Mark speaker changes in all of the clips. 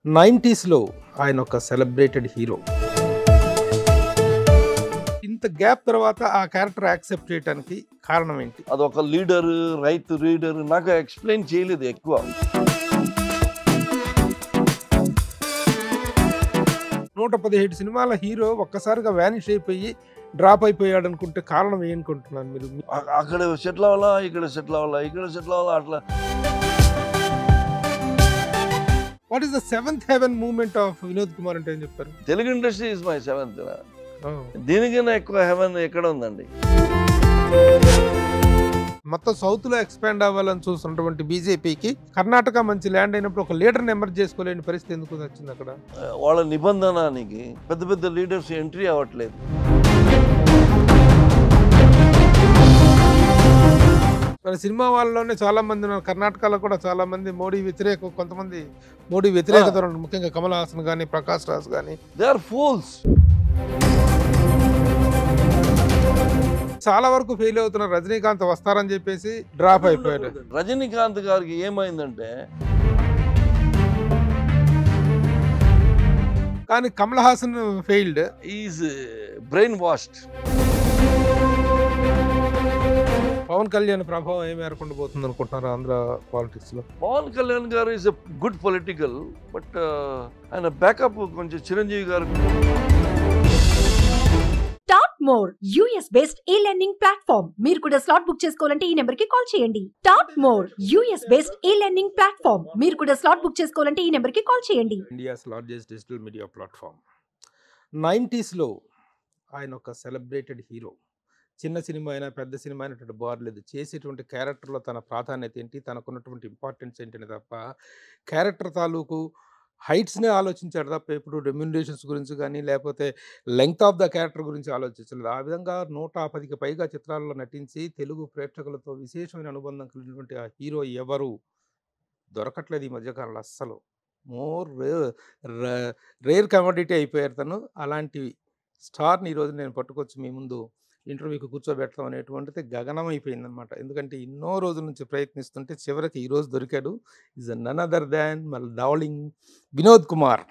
Speaker 1: 90s ఆయన ఒక celebrated hero. ఇంత గ్యాప్ తర్వాత ఆ క్యారెక్టర్ యాక్సెప్ట్ చేయడానికి కారణం ఏంటి?
Speaker 2: అదొక లీడర్, రైట్ రీడర్ నాకు ఎక్స్ప్లెయిన్ చేయలేదు ఎక్కువ.
Speaker 1: 117 సినిమాల హీరో ఒక్కసారిగా వ్యానిష్ అయిపోయి డ్రాప్ అయిపోయాడు అనుకుంటే కారణం ఏంటనుకుంటున్నాను మీరు?
Speaker 2: అక్కడ సెటిల్ అవ్వాలా, ఇక్కడ సెటిల్ అవ్వాలా, ఇక్కడ సెటిల్ అవ్వాలా, అట్లా.
Speaker 1: What is the seventh heaven movement of Vinod Kumar అంటే ఏం చెప్తారు?
Speaker 2: Telugu industry is my seventh. దీనికైనా ఎక్కువ హెవెన్ ఎక్కడ ఉందండి?
Speaker 1: మొత్తం సౌత్ లో ఎక్స్పాండ్ అవ్వాలని చూస్తున్నటువంటి బీజేపీకి కర్ణాటక మంచి ల్యాండ్ అయినప్పుడు ఒక లీడర్ని ఎమర్జ్ చేసుకోలేని పరిస్థితి ఎందుకు వచ్చింది అక్కడ?
Speaker 2: వాళ్ళ నిబంధనకి పెద్ద పెద్ద లీడర్స్ ఎంట్రీ అవ్వట్లేదు.
Speaker 1: మన సినిమా వాళ్ళలోనే చాలా మంది ఉన్నారు. కర్ణాటకలో కూడా చాలా మంది మోడీ వ్యతిరేక, కొంతమంది మోడీ వ్యతిరేకత ఉన్నారు. ముఖ్యంగా కమల్ హాసన్ కానీ, ప్రకాష్ రాజ్ కానీ.
Speaker 2: They are fools.
Speaker 1: చాలా వరకు ఫెయిల్ అవుతున్నారు. రజనీకాంత్ వస్తారని చెప్పేసి డ్రాప్ అయిపోయారు.
Speaker 2: రజనీకాంత్ గారికి ఏమైందంటే,
Speaker 1: కానీ Kamal Haasan failed.
Speaker 2: Is brainwashed.
Speaker 1: Pawan Kalyan ప్రభావం ఏమి ఏర్పడబోతుంది అనుకుంటున్నారు ఆంధ్ర పాలిటిక్స్ లో?
Speaker 2: పవన్ కళ్యాణ్ గారు is a good political, but ఆయన బ్యాకప్ కొంచెం చిరంజీవి గారు.
Speaker 3: టాప్ మోర్ యూఎస్ బేస్డ్ ఈ లెర్నింగ్ ప్లాట్ఫామ్. మీరు కూడా స్లాట్ బుక్ చేసుకోవాలంటే ఈ నెంబర్ కి కాల్ చేయండి. టాప్ మోర్ యూఎస్ బేస్డ్ ఈ లెర్నింగ్ ప్లాట్ఫామ్. మీరు కూడా స్లాట్ బుక్ చేసుకోవాలంటే ఈ నెంబర్ కి కాల్ చేయండి.
Speaker 1: India's largest digital media platform. 90s ఆయన ఒక సెలబ్రేటెడ్ హీరో. చిన్న సినిమా అయినా పెద్ద సినిమా అయినటువంటి బార్ లేదు. చేసేటువంటి క్యారెక్టర్లో తన ప్రాధాన్యత ఏంటి, తనకున్నటువంటి ఇంపార్టెన్స్ ఏంటనే తప్ప క్యారెక్టర్ తాలూకు హైట్స్నే ఆలోచించాడు తప్ప ఎప్పుడు రెమ్యునరేషన్స్ గురించి కానీ లేకపోతే లెంగ్త్ ఆఫ్ ద క్యారెక్టర్ గురించి ఆలోచించలేదు. ఆ విధంగా 110కి పైగా చిత్రాల్లో నటించి తెలుగు ప్రేక్షకులతో విశేషమైన అనుబంధం కలిగినటువంటి ఆ హీరో ఎవరు దొరకట్లేదు ఈ మధ్యకాలంలో అస్సలు. మోర్ రేర్ కమోడిటీ అయిపోయారు తను. అలాంటి స్టార్ని ఈరోజు నేను పట్టుకొచ్చి మీ ముందు ఇంటర్వ్యూకి కూర్చోబెట్టడం అనేటువంటిది గగనం అయిపోయింది అనమాట. ఎందుకంటే ఎన్నో రోజుల నుంచి ప్రయత్నిస్తుంటే చివరికి ఈరోజు దొరికాడు. Is none other than my darling Vinod Kumar.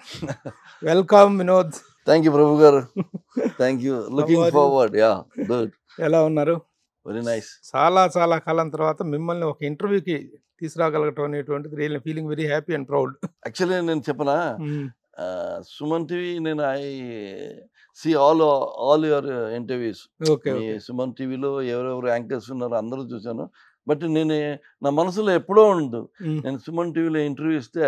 Speaker 1: Welcome Vinod.
Speaker 2: Thank you Prabhu garu. Thank you. Looking forward. Ya, good.
Speaker 1: ఎలా ఉన్నారు?
Speaker 2: Very nice.
Speaker 1: చాలా చాలా కాలం తర్వాత మిమ్మల్ని ఒక ఇంటర్వ్యూకి తీసుకురాగలగటం అనేటువంటిది real feeling very happy and proud.
Speaker 2: Actually నేను చెప్పనా, సుమన్ టీవీ నేను I see all your interviews. Suman టీవీలో ఎవరెవరు యాంకర్స్ ఉన్నారో అందరూ చూశాను. బట్ నేను నా మనసులో ఎప్పుడో ఉండదు నేను సుమన్ టీవీలో ఇంటర్వ్యూ ఇస్తే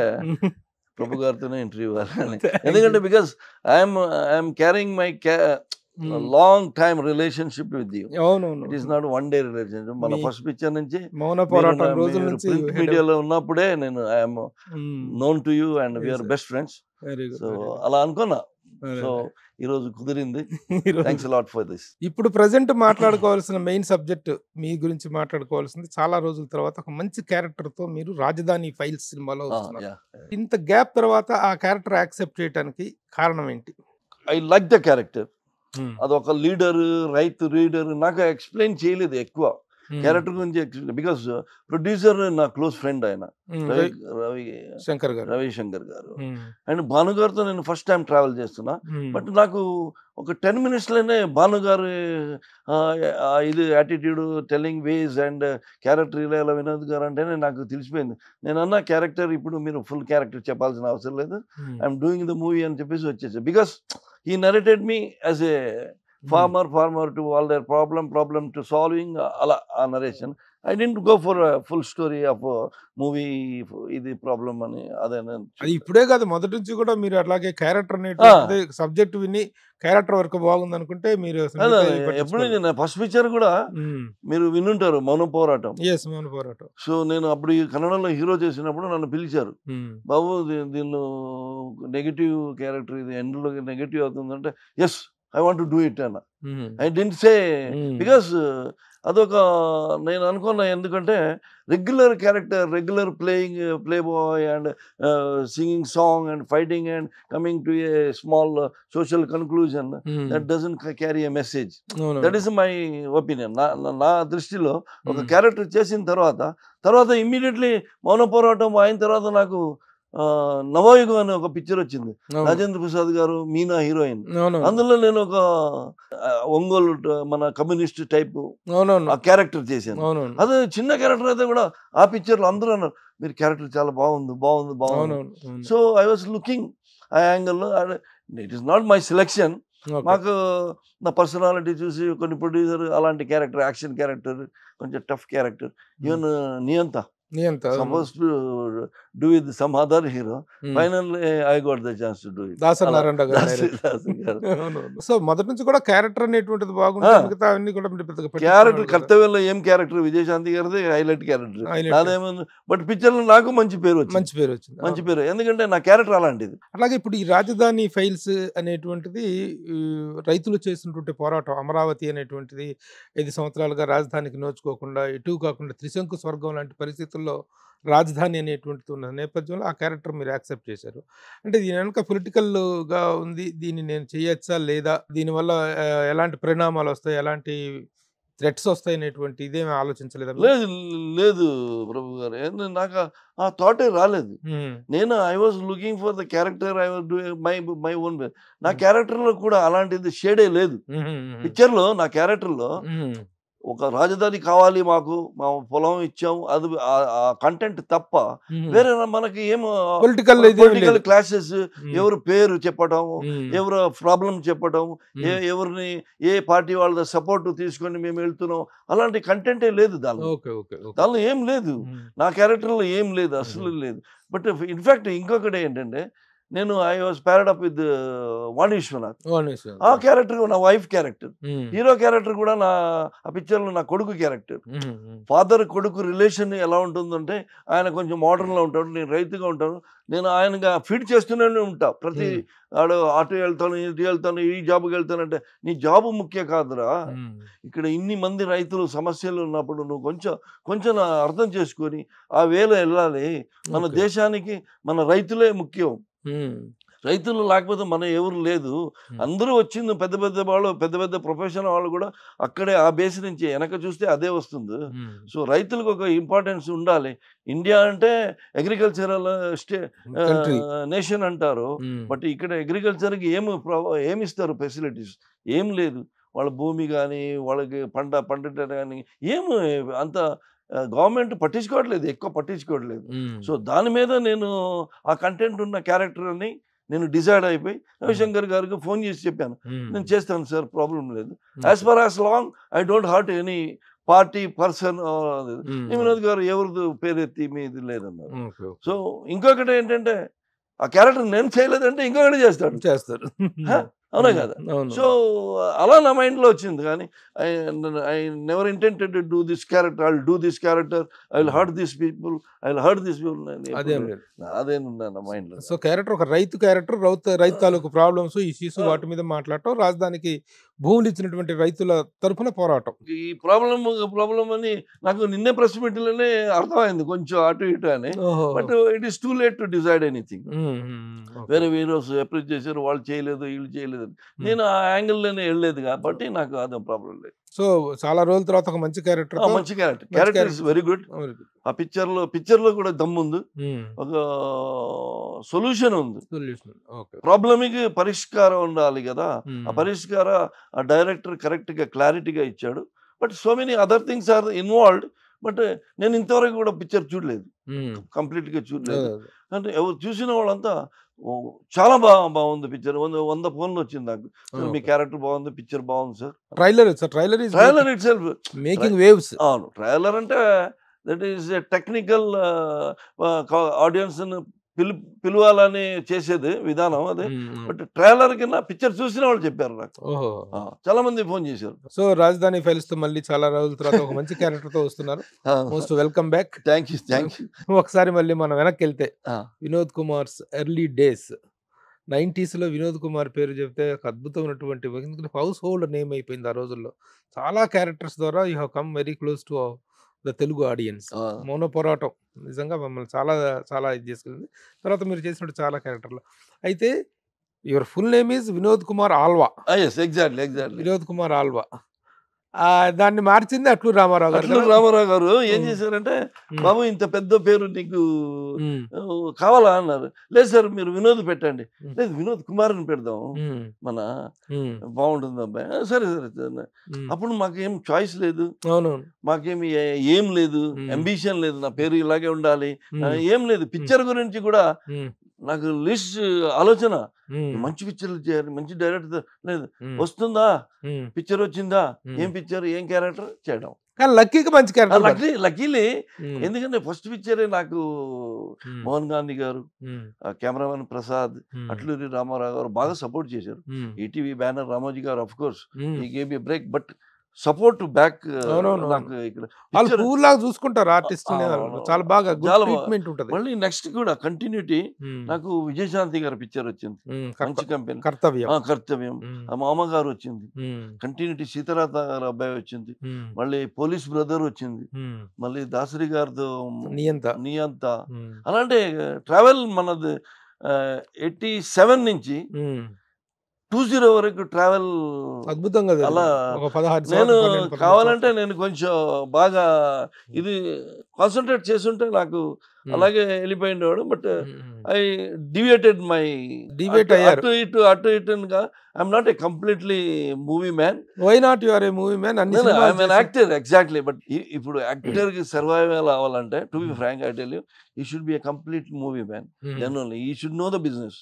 Speaker 2: ప్రభు గారితోనే ఇంటర్వ్యూ ఇవ్వాలని. ఎందుకంటే because I'm carrying my long time relationship with you. It is not one day relationship. మన ఫస్ట్ పిక్చర్ నుంచి మీడియాలో ఉన్నప్పుడే నేను I'm known to you and we're best friends. So అలా అనుకున్నా. సో ఈ రోజు కుదిరింది. Thanks lot for this.
Speaker 1: ఇప్పుడు ప్రెసెంట్ మాట్లాడుకోవాల్సిన మెయిన్ సబ్జెక్ట్ మీ గురించి మాట్లాడుకోవాల్సింది. చాలా రోజుల తర్వాత ఒక మంచి క్యారెక్టర్ తో మీరు రాజధాని ఫైల్స్ సినిమాలో వస్తున్నారు. ఇంత గ్యాప్ తర్వాత ఆ క్యారెక్టర్ యాక్సెప్ట్ చేయడానికి కారణం ఏంటి?
Speaker 2: I like the character. అదొక లీడర్, రైట్ రీడర్ నాకు ఎక్స్ప్లెయిన్ చేయలేదు ఎక్కువ క్యారెక్టర్ గురించి. బికాస్ ప్రొడ్యూసర్ నా క్లోజ్ ఫ్రెండ్ ఆయన రవిశంకర్ గారు. అండ్ భాను గారితో నేను ఫస్ట్ టైం ట్రావెల్ చేస్తున్నా. బట్ నాకు ఒక 10 minutesలోనే భాను గారు ఇది attitude, telling ways and character ఇలా వినోద్ గారు అంటేనే నాకు తెలిసిపోయింది. నేను అన్న క్యారెక్టర్ ఇప్పుడు మీరు ఫుల్ క్యారెక్టర్ చెప్పాల్సిన అవసరం లేదు, ఐఎమ్ డూయింగ్ ద మూవీ అని చెప్పేసి వచ్చేసి. Because he narrated me as a farmer to all their problem to solving ala narration. I didn't go for a full story of a movie ఇది problem అని. అదే
Speaker 1: అది ఇప్పుడే కాదు, మొదటి నుంచి కూడా మీరు అట్లాగే క్యారెక్టర్ అనేటువంటి సబ్జెక్ట్ విని క్యారెక్టర్ వరకు బాగుంది అనుకుంటే మీరు
Speaker 2: ఎప్పుడు నేను ఫస్ట్ పిక్చర్ కూడా మీరు వినుంటారు, మౌన పోరాటం.
Speaker 1: మౌన పోరాటం.
Speaker 2: సో నేను అప్పుడు ఈ కన్నడలో హీరో చేసినప్పుడు నన్ను పిలిచారు, బాబు దీనిలో నెగిటివ్ క్యారెక్టర్ ఇది ఎండ్లో నెగిటివ్ అవుతుందంటే yes I want to do it అన్న. I didn't say because అదొక నేను అనుకున్నా. ఎందుకంటే regular character, regular play boy and singing song and fighting and coming to a small social conclusion that doesn't carry a message. That is my opinion. నా దృష్టిలో ఒక character చేసిన తర్వాత immediately మౌన పోరాటం అయిన తర్వాత నాకు నవయుగం అనే ఒక పిక్చర్ వచ్చింది,
Speaker 1: అవును.
Speaker 2: రాజేంద్ర ప్రసాద్ గారు, మీనా హీరోయిన్.
Speaker 1: అవును.
Speaker 2: అందులో నేను ఒక ఒంగోలు మన కమ్యూనిస్ట్ టైప్
Speaker 1: అవునవును.
Speaker 2: ఆ క్యారెక్టర్ చేశాను.
Speaker 1: అవునవును.
Speaker 2: అదే చిన్న క్యారెక్టర్ అయితే కూడా ఆ పిక్చర్లో అందరూ అన్నారు, మీరు క్యారెక్టర్ చాలా బాగుంది బాగుంది బాగుంది.
Speaker 1: అవునవును. అవును.
Speaker 2: సో ఐ వాజ్ లుకింగ్ ఆ యాంగిల్లో. It is not my selection.
Speaker 1: Okay.
Speaker 2: మాకు నా పర్సనాలిటీ చూసి కొన్ని ప్రొడ్యూసర్ అలాంటి క్యారెక్టర్, యాక్షన్ క్యారెక్టర్, కొంచెం టఫ్ క్యారెక్టర్, ఈవెన్ నియంత
Speaker 1: నియంత.
Speaker 2: supposed to do with some other hero. Finally, I got the chance to do it.
Speaker 1: Dasari Narayana గారు
Speaker 2: దాసరి
Speaker 1: డైరెక్టర్.
Speaker 2: గారు.
Speaker 1: అవునవును. సో మొదటి నుంచి కూడా క్యారెక్టర్ అనేటువంటిది బాగుంటే
Speaker 2: ఆ.
Speaker 1: మిగతా అన్ని కూడా మీరు పెద్దగా
Speaker 2: క్యారెక్టర్
Speaker 1: పట్టించుకునేవాళ్ళు కదా.
Speaker 2: కర్తవ్యంలో ఏం క్యారెక్టర్, విజయశాంతి గారిది హైలైట్ క్యారెక్టర్,
Speaker 1: Highlight.
Speaker 2: నాదేముంది. బట్ పిక్చర్లో నాకు మంచి పేరు వచ్చింది,
Speaker 1: మంచి పేరు వచ్చింది.
Speaker 2: మంచి పేరు, ఎందుకంటే నా క్యారెక్టర్ అలాంటిది.
Speaker 1: అలాగే ఇప్పుడు ఈ రాజధాని ఫైల్స్ అనేటువంటిది రైతులు చేసినటువంటి పోరాటం, అమరావతి అనేటువంటిది 5 సంవత్సరాలుగా రాజధానికి నోచుకోకుండా, ఎటు కాకుండా త్రిశంకు స్వర్గం లాంటి పరిస్థితుల్లో రాజధాని అనేటువంటిది ఉన్న నేపథ్యంలో ఆ క్యారెక్టర్ మీరు యాక్సెప్ట్ చేశారు. అంటే దీని వెనక పొలిటికల్గా ఉంది, దీన్ని నేను చేయొచ్చా లేదా, దీనివల్ల ఎలాంటి పరిణామాలు వస్తాయి, ఎలాంటి థ్రెట్స్ వస్తాయి అనేటువంటి ఇదేమీ ఆలోచించలేదా మీరు?
Speaker 2: లేదు లేదు ప్రభు గారు, నాకు ఆ థాటే రాలేదు. నేను I was looking for the character, I was doing my own. నా క్యారెక్టర్లో కూడా అలాంటిది షేడే లేదు. పిక్చర్లో నా క్యారెక్టర్లో ఒక రాజధాని కావాలి, మాకు మా పొలం ఇచ్చాము, అది ఆ కంటెంట్ తప్ప వేరే మనకి ఏమో పొలిటికల్ క్లాసెస్, ఎవరు పేరు చెప్పటం, ఎవరు ప్రాబ్లం చెప్పటం, ఎవరిని ఏ పార్టీ వాళ్ళ సపోర్ట్ తీసుకొని మేము వెళ్తున్నాం, అలాంటి కంటెంటే లేదు దానిలో. దానిలో ఏం లేదు, నా క్యారెక్టర్లో ఏం లేదు, అసలు లేదు. బట్ ఇన్ఫాక్ట్ ఇంకొకటి ఏంటంటే, నేను I was paired up with వాణి విశ్వనాథ్. ఆ క్యారెక్టర్ నా వైఫ్ క్యారెక్టర్, హీరో క్యారెక్టర్ కూడా ఆ పిక్చర్లో నా కొడుకు క్యారెక్టర్. ఫాదర్ కొడుకు రిలేషన్ ఎలా ఉంటుందంటే, ఆయన కొంచెం మోడర్న్లో ఉంటాడు, నేను రైతుగా ఉంటాను. నేను ఆయనగా ఫీడ్ చేస్తూనే ఉంటా, ప్రతి ఆడు అటు వెళ్తాను, ఇటు వెళ్తాను, ఈ జాబ్కి వెళ్తానంటే, నీ జాబు ముఖ్య కాదురా, ఇక్కడ ఇన్ని మంది రైతులు సమస్యలు ఉన్నప్పుడు నువ్వు కొంచెం అర్థం చేసుకొని ఆ వేలో వెళ్ళాలి. మన దేశానికి మన రైతులే ముఖ్యం, రైతులు లేకపోతే మనం ఎవరు లేదు. అందరూ వచ్చింది పెద్ద పెద్ద వాళ్ళు, పెద్ద పెద్ద ప్రొఫెషన్ వాళ్ళు కూడా అక్కడే ఆ బేస్ నుంచి వెనక చూస్తే అదే వస్తుంది. సో రైతులకు ఒక ఇంపార్టెన్స్ ఉండాలి. ఇండియా అంటే అగ్రికల్చరల్ నేషన్ అంటారు, బట్ ఇక్కడ అగ్రికల్చర్కి ఏమిస్తారు ఫెసిలిటీస్, ఏం లేదు. వాళ్ళ భూమి కానీ, వాళ్ళకి పంట కానీ ఏమి అంత గవర్నమెంట్ పట్టించుకోవట్లేదు, ఎక్కువ పట్టించుకోవట్లేదు. సో దాని మీద నేను ఆ కంటెంట్ ఉన్న క్యారెక్టర్ని నేను డిసైడ్ అయిపోయి రవిశంకర్ గారికి ఫోన్ చేసి చెప్పాను, నేను చేస్తాను సార్, ప్రాబ్లం లేదు. As for as long I don't hurt any party person. Vinod గారు ఎవరిది పేరెత్తి మీది లేదన్నారు. సో ఇంకొకటి ఏంటంటే, ఆ క్యారెక్టర్ నేను చేయలేదంటే ఇంకొకటి చేస్తారు, అవునా కదా. సో అలా నా మైండ్లో వచ్చింది. కానీ I never intended to do this character, I will do this character, I will hurt this people, I will hurt this people, అదేనుందా నా మైండ్లో.
Speaker 1: సో క్యారెక్టర్ ఒక రైతు క్యారెక్టర్, రైతు తాలూకు ప్రాబ్లమ్స్, ఇష్యూస్, వాటి మీద మాట్లాడటం, రాజధానికి భూములు ఇచ్చినటువంటి రైతుల తరఫున పోరాటం.
Speaker 2: ఈ ప్రాబ్లం అని నాకు నిన్నే ప్రెస్ మీట్లోనే అర్థమైంది, కొంచెం అటు ఇటు అని. But it is too late to decide anything. వేరే హీరోస్ అప్రోచ్ చేశారు, వాళ్ళు చేయలేదు, వీళ్ళు చేయలేదు, నేను ఆ యాంగిల్లోనే వెళ్ళలేదు కాబట్టి నాకు అదే ప్రాబ్లం లేదు.
Speaker 1: సో చాలా రోజుల తర్వాత ఒక మంచి క్యారెక్టర్
Speaker 2: ఇస్ వెరీ గుడ్. ఆ పిక్చర్లో కూడా దమ్ముంది, ఒక సొల్యూషన్ ఉంది. ప్రాబ్లమ్కి పరిష్కారం ఉండాలి కదా, ఆ పరిష్కార ఆ డైరెక్టర్ కరెక్ట్గా క్లారిటీగా ఇచ్చాడు. But so many other things are involved. But నేను ఇంతవరకు కూడా పిక్చర్ చూడలేదు, కంప్లీట్గా చూడలేదు. అంటే ఎవరు చూసిన వాళ్ళంతా చాలా బాగుంది పిక్చర్, 100 ఫోన్లు వచ్చింది నాకు, మీ క్యారెక్టర్ బాగుంది, పిక్చర్ బాగుంది sir. Trailer itself
Speaker 1: making waves.
Speaker 2: అవును, ట్రైలర్ అంటే that is a technical audience పిలవాలని చేసేది విధానం అదే. బట్ ట్రైలర్ కింద పిక్చర్ చూసిన వాళ్ళు చెప్పారు నాకు, చాలా మంది ఫోన్ చేశారు.
Speaker 1: సో రాజధాని ఫైల్స్ తో మళ్ళీ చాలా రోజుల తర్వాత ఒక మంచి క్యారెక్టర్ తో వస్తున్నారు. Most welcome back.
Speaker 2: Thank you.
Speaker 1: ఒకసారి మళ్ళీ మనం వెనక్కి వెళ్తే, Vinod Kumars early days 90s లో వినోద్ కుమార్ పేరు చెప్తే ఒక అద్భుతమైనటువంటి, ఎందుకంటే హౌస్ హోల్డ్ నేమ్ అయిపోయింది ఆ రోజుల్లో. చాలా క్యారెక్టర్స్ ద్వారా you have come very close to the Telugu audience. మౌన పోరాటం నిజంగా మమ్మల్ని చాలా చాలా ఇది చేసుకెళ్ళింది. తర్వాత మీరు చేసినట్టు చాలా క్యారెక్టర్లు. అయితే your full name is Vinod Kumar Alva.
Speaker 2: Exactly
Speaker 1: Vinod Kumar Alva. దాన్ని మార్చింది అట్లూరి రామారావు గారు
Speaker 2: అట్లూరి
Speaker 1: కదా?
Speaker 2: రామారావు గారు ఏం
Speaker 1: ఉమ్.
Speaker 2: చేశారంటే,
Speaker 1: ఉమ్.
Speaker 2: బాబు ఇంత పెద్ద పేరు నీకు
Speaker 1: ఉమ్.
Speaker 2: కావాలా అన్నారు. లేదు సార్ మీరు వినోద్ పెట్టండి.
Speaker 1: ఉమ్.
Speaker 2: లేదు వినోద్ కుమార్ అని పెడదాం,
Speaker 1: ఉమ్.
Speaker 2: మన
Speaker 1: ఉమ్.
Speaker 2: బాగుంటుంది అబ్బాయి. సరే సరే సరే.
Speaker 1: ఉమ్.
Speaker 2: అప్పుడు మాకేం చాయిస్ లేదు,
Speaker 1: అవునవును.
Speaker 2: మాకేమి ఏం లేదు, అంబిషన్ లేదు, నా పేరు ఇలాగే ఉండాలి,
Speaker 1: ఉమ్.
Speaker 2: ఏం లేదు. పిక్చర్ గురించి కూడా
Speaker 1: ఉమ్.
Speaker 2: నాకు లిస్ట్ ఆలోచన,
Speaker 1: ఉమ్.
Speaker 2: మంచి పిక్చర్లు చేయాలి, మంచి డైరెక్టర్ లేదు,
Speaker 1: ఉమ్.
Speaker 2: వస్తుందా
Speaker 1: ఉమ్.
Speaker 2: పిక్చర్ వచ్చిందా,
Speaker 1: ఉమ్.
Speaker 2: ఏం పిక్చర్ ఏం క్యారెక్టర్ చేయడం.
Speaker 1: కానీ లక్కీగా మంచి క్యారెక్టర్.
Speaker 2: లక్కీలీ ఎందుకంటే ఫస్ట్ పిక్చరే నాకు మోహన్ గాంధీ గారు, కెమెరామెన్ ప్రసాద్, అట్లూరి రామారావు గారు బాగా సపోర్ట్ చేశారు. ఈటీవీ బ్యానర్ రామోజీ గారు ఆఫ్ కోర్స్ ఈ gave me break, but support back
Speaker 1: అవునవును.
Speaker 2: నాకు ఇక్కడ
Speaker 1: వాళ్ళు
Speaker 2: picture-
Speaker 1: పూలాగా చూసుకుంటారు ఆర్టిస్ట్
Speaker 2: అవును.
Speaker 1: చాలా బాగా
Speaker 2: చాలా బాగా.
Speaker 1: ట్రీట్మెంట్ ఉంటుంది.
Speaker 2: మళ్ళీ నెక్స్ట్ కూడా కంటిన్యూటీ నాకు విజయశాంతి గారి పిక్చర్ వచ్చింది, మంచి కంపెనీ,
Speaker 1: కర్తవ్యం.
Speaker 2: కర్తవ్యం. ఆ మామ గారు వచ్చింది, కంటిన్యూటీ సీతారాత గారు అబ్బాయి వచ్చింది, మళ్ళీ పోలీస్ బ్రదర్ వచ్చింది, మళ్ళీ దాసరి గారితో నియంత. అలాంటి ట్రావెల్ మనది 87 నుంచి 20 వరకు ట్రావెల్
Speaker 1: అద్భుతంగా
Speaker 2: అలా.
Speaker 1: ఒక 16
Speaker 2: నేను
Speaker 1: సంవత్సరాలు,
Speaker 2: కావాలంటే నేను కొంచెం బాగా ఇది కాన్సన్ట్రేట్ చేస్తుంటే నాకు అలాగే వెళ్ళిపోయినవాడు. But I deviated my
Speaker 1: Deviate అయ్యారు.
Speaker 2: అటు ఇటుగా I'm not a completely movie man.
Speaker 1: Why not you are a movie man? అన్ని
Speaker 2: I'm an actor exactly. But ఇప్పుడు యాక్టర్ కి సర్వైవల్ అవ్వాలంటే, to be frank I tell you, he should be a complete movie man. Then only he should know the business,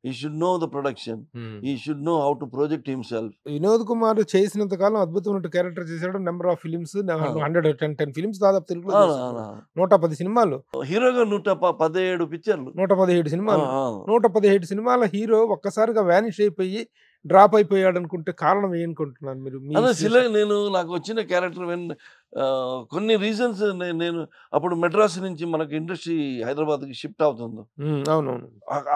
Speaker 2: he should know the production, he should know how to project himself.
Speaker 1: Vinod Kumar చేసినంత కాలం అద్భుతమైన character చేశాడు. Number of films 110 films దాదాపు తెలుగులో చేశాడు. 110 సినిమాలు,
Speaker 2: హీరోగా 117 పిక్చర్లు,
Speaker 1: 117 సినిమాలు. 117 సినిమాల హీరో ఒక్కసారిగా వ్యానిష్ అయిపోయి డ్రాప్ అయిపోయాడు అనుకుంటే కారణం ఏమనుకుంటున్నాను మీరు?
Speaker 2: నేను నాకు వచ్చిన క్యారెక్టర్ కొన్ని రీజన్స్. నేను అప్పుడు మెడ్రాస్ నుంచి మనకి ఇండస్ట్రీ హైదరాబాద్కి షిఫ్ట్ అవుతుంది.
Speaker 1: అవునవును.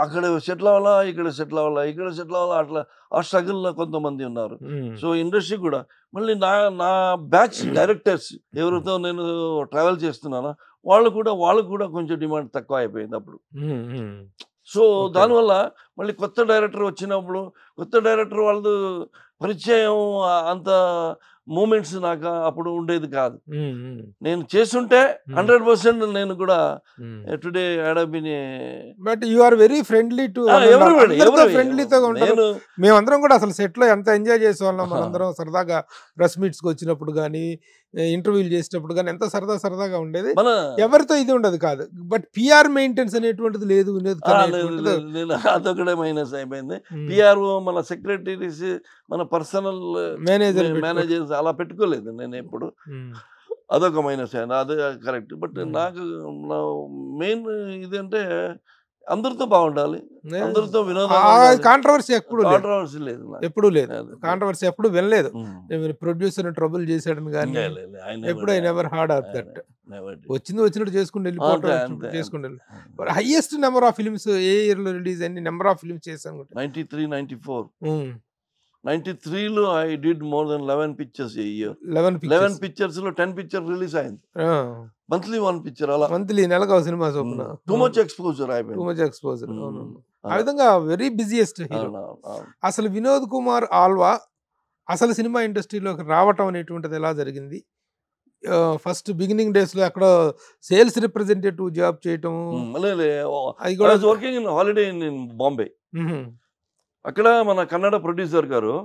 Speaker 2: అక్కడ సెటిల్ అవ్వాలా, ఇక్కడ సెటిల్ అవ్వాలా, ఇక్కడ సెటిల్ అవ్వాలా, అట్లా ఆ స్ట్రగుల్లో కొంతమంది ఉన్నారు. సో ఇండస్ట్రీ కూడా మళ్ళీ నా బ్యాచ్ డైరెక్టర్స్ ఎవరితో నేను ట్రావెల్ చేస్తున్నానో వాళ్ళకు కూడా కొంచెం డిమాండ్ తక్కువ అయిపోయింది అప్పుడు. సో దానివల్ల మళ్ళీ కొత్త డైరెక్టర్ వచ్చినప్పుడు, కొత్త డైరెక్టర్ వాళ్ళది పరిచయం, అంత మూమెంట్స్ నాకు అప్పుడు ఉండేది కాదు. నేను చేస్తుంటే 100% నేను కూడా today
Speaker 1: but you are very friendly to ఫ్రెండ్లీతో ఉంటారు. మేమందరం కూడా అసలు సెట్ లో ఎంత ఎంజాయ్ చేసేవాళ్ళం. మనందరం సరదాగా ప్రెస్ మీట్స్ కి వచ్చినప్పుడు కానీ, ఇంటర్వ్యూలు చేసేటప్పుడు కానీ ఎంత సరదాగా ఉండేది. ఎవరితో ఇది ఉండదు కాదు. బట్ పిఆర్ మెయింటెనెన్స్ అనేటువంటిది లేదు.
Speaker 2: అదొకటే మైనస్ అయిపోయింది. పిఆర్ఓ, మన సెక్రటరీస్, మన పర్సనల్ మేనేజర్స్ అలా పెట్టుకోలేదు నేను ఎప్పుడు. అదొక మైనస్ అయింది, అదే కరెక్ట్. బట్ నాకు మెయిన్ ఇదంటే అందరితో బాగుండాలి, అందరితో వినోదం.
Speaker 1: కాంట్రవర్సీ ఎప్పుడు
Speaker 2: లేదు,
Speaker 1: ఎప్పుడు లేదు. కాంట్రవర్సీ ఎప్పుడు వినలేదు. ప్రొడ్యూసర్ ట్రబుల్ చేశాడని కానీ ఎప్పుడు I never heard of that. వచ్చినట్టు చేసుకుంటూ వెళ్ళిపోవడం. Highest number of films a year లో రిలీజ్ అయింది? నెంబర్ ఆఫ్ ఫిల్మ్స్ చేశాను
Speaker 2: 93, 94. 93లో I did more than 11 pictures a year. 11 pictures లో 10 పిక్చర్ రిలీజ్ అయింది. మంత్లీ 1 పిక్చర్, అలా
Speaker 1: మంత్లీ నెలకు సినిమా చొప్పున.
Speaker 2: టూ మచ్ ఎక్స్పోజర్ అయిపోయింది.
Speaker 1: ఆ విధంగా వెరీ బిజియెస్ట్ హీరో. అసలు వినోద్ కుమార్ ఆల్వా అసలు సినిమా ఇండస్ట్రీలోకి రావటం అనేటువంటిది ఎలా జరిగింది? ఫస్ట్ బిగినింగ్ డేస్ లో అక్కడ సేల్స్ రిప్రజెంటేటివ్ జాబ్ చేయటం,
Speaker 2: అది కూడా working in holiday in Bombay. అక్కడ మన కన్నడ ప్రొడ్యూసర్ గారు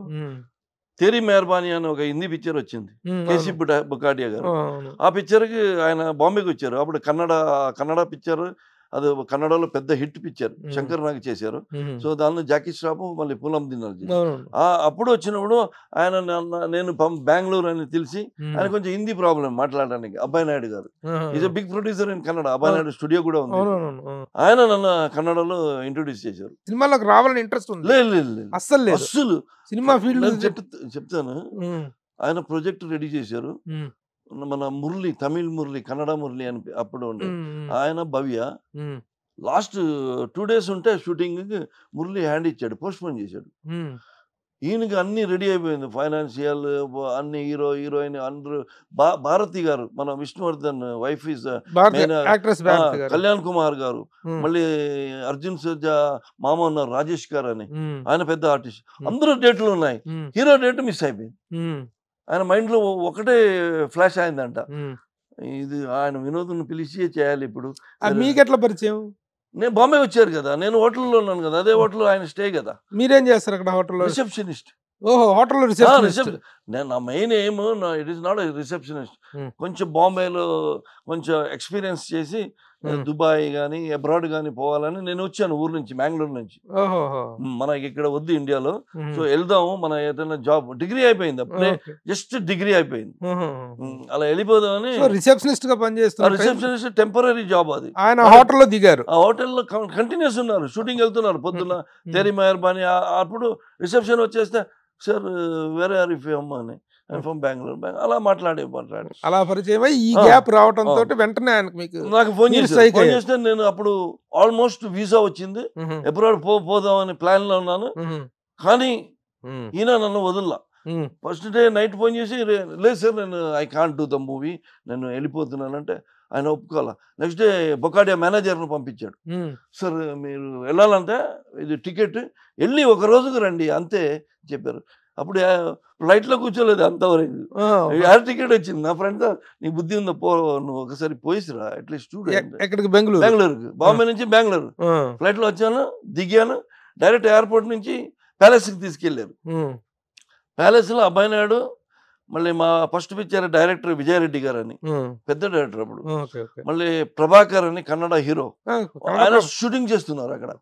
Speaker 2: తేరీ మెహర్బానీ అని ఒక హిందీ పిక్చర్ వచ్చింది, కేసీ బుకాడియా గారు. ఆ పిక్చర్కి ఆయన బాంబేకి వచ్చారు. అప్పుడు కన్నడ పిక్చర్, అది కన్నడలో పెద్ద హిట్ పిక్చర్, శంకర్ నాగ్ చేశారు. సో దానిలో జాకీ ష్రాఫ్, మళ్ళీ పూలం దినాల్జీ. అప్పుడు వచ్చినప్పుడు ఆయన నేను బెంగళూరు అని తెలిసి, ఆయన కొంచెం హిందీ ప్రాబ్లం మాట్లాడడానికి. అబ్బాయి నాయుడు గారు is a big producer in Kannada. Abbayi Naidu studio కూడా ఉంది. ఆయన నన్ను కన్నడలో ఇంట్రొడ్యూస్ చేశారు.
Speaker 1: సినిమాలోకి రావాలని ఇంట్రెస్ట్ ఉంది? లేదు, అస్సలు సినిమా ఫీల్డ్
Speaker 2: చెప్తాను. ఆయన ప్రాజెక్ట్ రెడీ చేశారు. మన మురళి, తమిళ్ మురళి, కన్నడ మురళి అని అప్పుడు ఉండే ఆయన, భవ్య. లాస్ట్ 2 days ఉంటే షూటింగ్ మురళి హ్యాండ్ ఇచ్చాడు, పోస్ట్పోన్ చేశాడు. ఈయనకి అన్ని రెడీ అయిపోయింది, ఫైనాన్షియల్ అన్ని, హీరోయిన్ అందరూ. భారతి గారు, మన విష్ణువర్ధన్ వైఫ్ ఇస్ కళ్యాణ్ కుమార్ గారు, మళ్ళీ అర్జున్ సర్జా మామ ఉన్నారు రాజేష్ గారు అని, ఆయన పెద్ద ఆర్టిస్ట్. అందరూ డేట్లు ఉన్నాయి, హీరో డేట్ మిస్ అయిపోయింది. ఆయన మైండ్లో ఒకటే ఫ్లాష్ అయిందంట, ఇది ఆయన వినోద్ని పిలిచి చేయాలి ఇప్పుడు.
Speaker 1: మీకు ఎట్లా పరిచయం?
Speaker 2: నేను బాంబే వచ్చారు కదా, నేను హోటల్లో ఉన్నాను కదా, అదే హోటల్లో ఆయన స్టే కదా.
Speaker 1: మీరేం చేస్తారు అక్కడ హోటల్లో?
Speaker 2: రిసెప్షనిస్ట్.
Speaker 1: ఓహో, హోటల్లో రిసెప్షనిస్ట్.
Speaker 2: నేను నా main aim it is not receptionist. కొంచెం బాంబేలో కొంచెం ఎక్స్పీరియన్స్ చేసి దుబాయ్ కానీ అబ్రాడ్ కానీ పోవాలని నేను వచ్చాను ఊరు నుంచి, బెంగళూరు నుంచి. మనకి ఇక్కడ వద్దు ఇండియాలో, సో వెళ్దాము మన ఏదైనా జాబ్. డిగ్రీ అయిపోయింది అప్పుడే, జస్ట్ డిగ్రీ అయిపోయింది, అలా వెళ్ళిపోదామని.
Speaker 1: రిసెప్షనిస్ట్ గా పనిచేస్తున్నారు.
Speaker 2: రిసెప్షనిస్ట్ టెంపరీ జాబ్ అది.
Speaker 1: ఆయన హోటల్లో దిగారు,
Speaker 2: ఆ హోటల్లో కంటిన్యూస్ ఉన్నారు, షూటింగ్ వెళ్తున్నారు పొద్దున్న తేరీ మెహర్బానీ. అప్పుడు రిసెప్షన్ వచ్చేస్తే సార్ వేరే ఆర్ ఇఫ్ అమ్మ అని, ఫ్రమ్ బెంగళూరు, అలా మాట్లాడి
Speaker 1: అలా పరిచయం అయ్యి ఈ గ్యాప్ రావడంతో వెంటనే
Speaker 2: నాకు ఫోన్ చేస్తే నేను అప్పుడు ఆల్మోస్ట్ వీసా వచ్చింది, ఎబ్రాడ్ పోదామని ప్లాన్ లో ఉన్నాను. కానీ ఈయన నన్ను వదల్లా. ఫస్ట్ డే నైట్ ఫోన్ చేసి, లేదు సార్ నేను I can't do the movie, నేను వెళ్ళిపోతున్నానంటే ఆయన ఒప్పుకోవాలా. నెక్స్ట్ డే బొకాడియా మేనేజర్ను పంపించాడు, సార్ మీరు వెళ్ళాలంటే ఇది టికెట్, వెళ్ళి ఒక రోజుకు రండి అంతే చెప్పారు. అప్పుడు ఫ్లైట్లో కూర్చోలేదు అంతవరకు, ఎయిర్ టికెట్ వచ్చింది. నా ఫ్రెండ్ నీ బుద్ధి ఉందా, నువ్వు ఒకసారి పోయిసిరా అట్లీస్ట్
Speaker 1: ఎక్కడికి, బెంగళూరుకి,
Speaker 2: బాంబే నుంచి బెంగళూరు ఫ్లైట్లో వచ్చాను, దిగాను. డైరెక్ట్ ఎయిర్పోర్ట్ నుంచి ప్యాలెస్కి తీసుకెళ్లారు. ప్యాలెస్లో అబ్బాయి నాయుడు, మళ్ళీ మా ఫస్ట్ పిక్చర్ డైరెక్టర్ విజయరెడ్డి గారు అని, పెద్ద డైరెక్టర్ అప్పుడు, మళ్ళీ ప్రభాకర్ అని కన్నడ హీరో, ఆయన షూటింగ్ చేస్తున్నారు అక్కడ.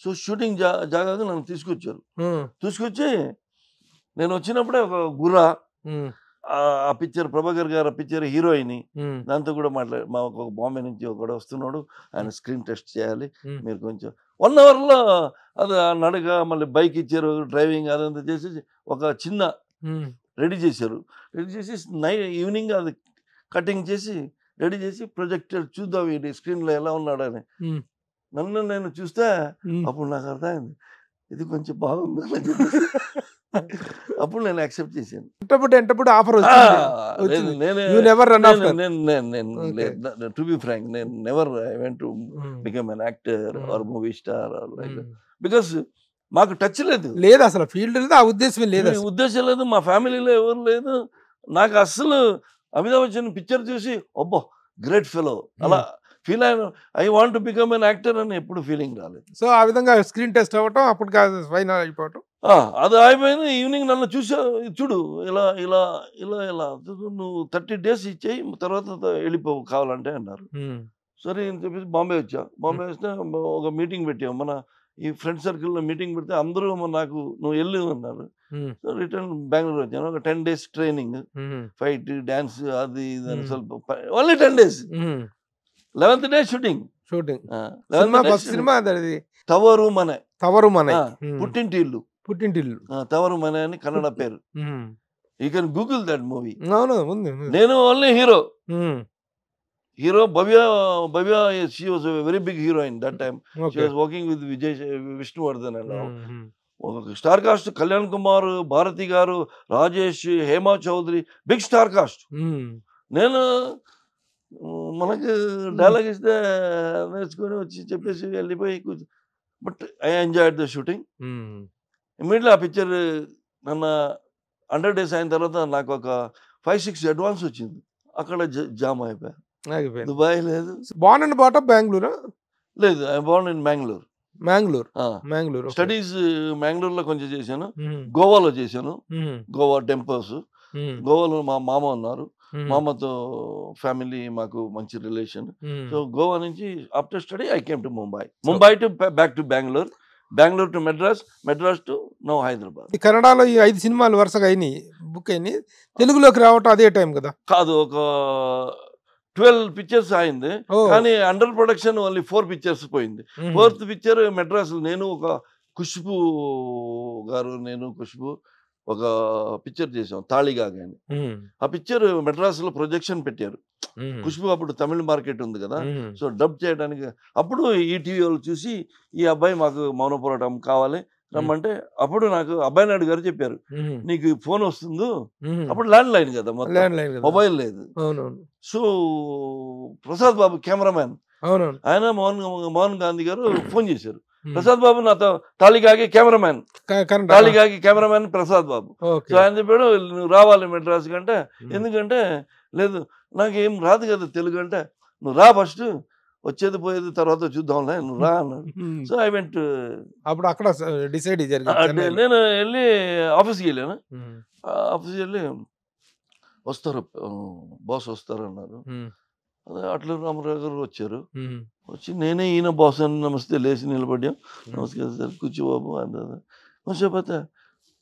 Speaker 2: సో షూటింగ్ జాగాగా నన్ను తీసుకొచ్చి నేను వచ్చినప్పుడే ఒక గుర్రా, ఆ పిక్చర్ ప్రభాకర్ గారు ఆ పిక్చర్ హీరోయిన్, దాంతో కూడా మా ఒక బాంబే నుంచి ఒకడు వస్తున్నాడు, ఆయన స్క్రీన్ టెస్ట్ చేయాలి, మీరు కొంచెం 1 అవర్లో అది నడక, మళ్ళీ బైక్ ఇచ్చారు, డ్రైవింగ్ అదంతా చేసి ఒక చిన్న రెడీ చేశారు. రెడీ చేసి ఈవినింగ్ అది కటింగ్ చేసి రెడీ చేసి ప్రొజెక్టర్ చూద్దాం ఈ స్క్రీన్లో ఎలా ఉన్నాడని. నన్ను నేను చూస్తే అప్పుడు నాకు అర్థమైంది, ఇది కొంచెం బాగుందని. అప్పుడు నేను యాక్సెప్ట్ చేశాను.
Speaker 1: ఆఫర్
Speaker 2: టు బి ఫ్రాంక్, నేను never I want to become an actor or movie star or like that, because మాకు టచ్ లేదు
Speaker 1: అసలు, ఫీల్డ్ లేదు, ఆ ఉద్దేశం
Speaker 2: లేదు, మా ఫ్యామిలీలో ఎవరు లేదు. నాకు అస్సలు అమితాబ్ బచ్చన్ పిక్చర్ చూసి అబ్బో గ్రేట్ ఫెలో అలా ఫీల్ అయ్యాను. I want to become an actor అని ఎప్పుడు ఫీలింగ్ రాలేదు.
Speaker 1: సో ఆ విధంగా స్క్రీన్ టెస్ట్ అవ్వటం, అప్పుడు ఫైనల్ అయిపోవటం,
Speaker 2: అది అయిపోయింది. ఈవినింగ్ నన్ను చూడు ఇలా ఇలా ఇలా ఇలా నువ్వు 30 days ఇచ్చేయి, తర్వాత వెళ్ళిపోవు కావాలంటే అన్నారు. సరే అని చెప్పేసి బాంబే వచ్చా. బాంబే వస్తే ఒక మీటింగ్ పెట్టాము, మన ఈ ఫ్రెండ్ సర్కిల్లో మీటింగ్ పెడితే అందరూ నాకు నువ్వు వెళ్ళు అన్నారు. సో రిటర్న్ బెంగళూరు వచ్చాను. ఒక 10 days ట్రైనింగ్, ఫైట్, డాన్స్, అది ఇది ಸ್ವಲ್ಪ only 10 days. 11th day shooting.
Speaker 1: సినిమా
Speaker 2: తవరు మనే, పుట్టింటిల్లు, తవరు మనే అని కన్నడ పేరు. You can Google that movie. నేను only hero Bhavya she was very big heroine that time. She was working with Vishnuvardhan and ఒక star cast, Kalyan Kumar, Bharathi garu, Rajesh, Hema Chaudhary, big star cast. నేను మనకు డైలాగ్ ఇస్తే నేర్చుకొని వచ్చి చెప్పేసి వెళ్ళిపోయి కూర్చో. But I enjoyed the shooting. Immediately ఆ పిక్చర్ నన్ను 100 days అయిన తర్వాత నాకు ఒక 5-6 అడ్వాన్స్ వచ్చింది. అక్కడ జామ్ అయిపోయా. దుబాయ్ లేదు.
Speaker 1: Born and bottom Bengaluru?
Speaker 2: లేదు, I born in Bengaluru. Studies బెంగళూరులో కొంచెం చేశాను, గోవాలో చేశాను, గోవా టెంపుల్స్. గోవాలో మా మామ ఉన్నారు, మామతో ఫ్యామిలీ మాకు మంచి రిలేషన్. సో గోవా నుంచి after study I came to Mumbai to back to Bengaluru to Madras to now Hyderabad.
Speaker 1: కన్నడలో ఈ 5 సినిమాలు వరుసగా అయినాయి, బుక్ అయినాయి. తెలుగులోకి రావటం అదే టైం కదా?
Speaker 2: కాదు, ఒక 12 pictures అయింది, కానీ అండర్ ప్రొడక్షన్ ఓన్లీ 4 pictures పోయింది. 4th picture మెడ్రాస్, నేను ఒక ఖుష్బు గారు, ఖుష్బు ఒక పిక్చర్ చేసాం, తాళిగాగా అని. ఆ పిక్చర్ మెడ్రాస్ లో ప్రొజెక్షన్ పెట్టారు. ఖుష్బు అప్పుడు తమిళ మార్కెట్ ఉంది కదా, సో డబ్ చేయడానికి. అప్పుడు ఈటీవీ వాళ్ళు చూసి ఈ అబ్బాయి మాకు మౌన పోరాటం కావాలి రమ్మంటే, అప్పుడు నాకు అబ్బాయి నాయుడు గారు చెప్పారు, నీకు ఫోన్ వస్తుంది. అప్పుడు ల్యాండ్ లైన్ కదా, మొబైల్ లేదు. సో ప్రసాద్ బాబు కెమెరామ్యాన్, ఆయన మోహన్ గాంధీ గారు ఫోన్ చేశారు, ప్రసాద్ బాబు నాతో తాళిగాగి cameraman, తాళిగాగి cameraman Prasad Babu. So ఆయన చెప్పాడు నువ్వు రావాలి మెడ్రాస్ కంటే, ఎందుకంటే లేదు నాకేం రాదు కదా తెలుగు అంటే, నువ్వు రా ఫస్ట్, వచ్చేది పోయేది తర్వాత చూద్దాంలే, నువ్వు రా అన్నాడు. So I went.
Speaker 1: అప్పుడు అక్కడ డిసైడ్
Speaker 2: నేను వెళ్ళి ఆఫీస్కి వెళ్ళాను. ఆఫీస్కి వెళ్ళి వస్తారు బాస్ వస్తారు అన్నారు. అదే అట్లా రామారావు గారు వచ్చారు. వచ్చి నేనే ఈయన బాస్ అని నమస్తే లేచి నిలబడ్డాం. నమస్కారం సార్ కూర్చో బాబు అన్నారు. కొంచెంపోతే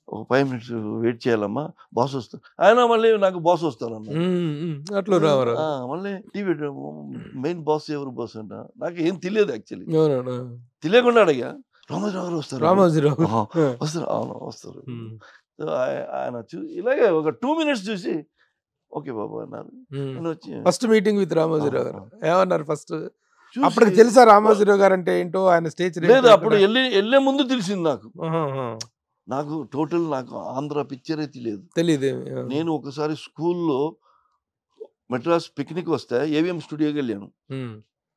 Speaker 2: ఒక 5 minutes వెయిట్ చేయాలమ్మా బాస్ వస్తారు. ఆయన మళ్ళీ నాకు బాస్ వస్తారన్నారు. మళ్ళీ టీవీ మెయిన్ బాస్ ఎవరు బాస్ అంట, నాకు ఏం తెలియదు యాక్చువల్లీ, తెలియకుండా అడిగా. రామారావు గారు వస్తారు. వస్తారు, అవును వస్తారు. ఆయన ఇలాగే ఒక 2 minutes చూసి ఓకే బాబు అన్నారు.
Speaker 1: ఫస్ట్ మీటింగ్ విత్ రామోజీరావు గారు ఏమన్నారు ఫస్ట్? అప్పటికి తెలుసా రామోజీరావు గారు అంటే ఏంటో, ఆయన స్టేజ్
Speaker 2: లేదు అప్పుడు వెళ్ళే ముందు తెలిసింది నాకు టోటల్ నాకు ఆంధ్ర పిక్చరే తెలియదు. నేను ఒకసారి స్కూల్లో మెడ్రాస్ పిక్నిక్ వస్తే ఏవిఎం స్టూడియోకి వెళ్ళాను.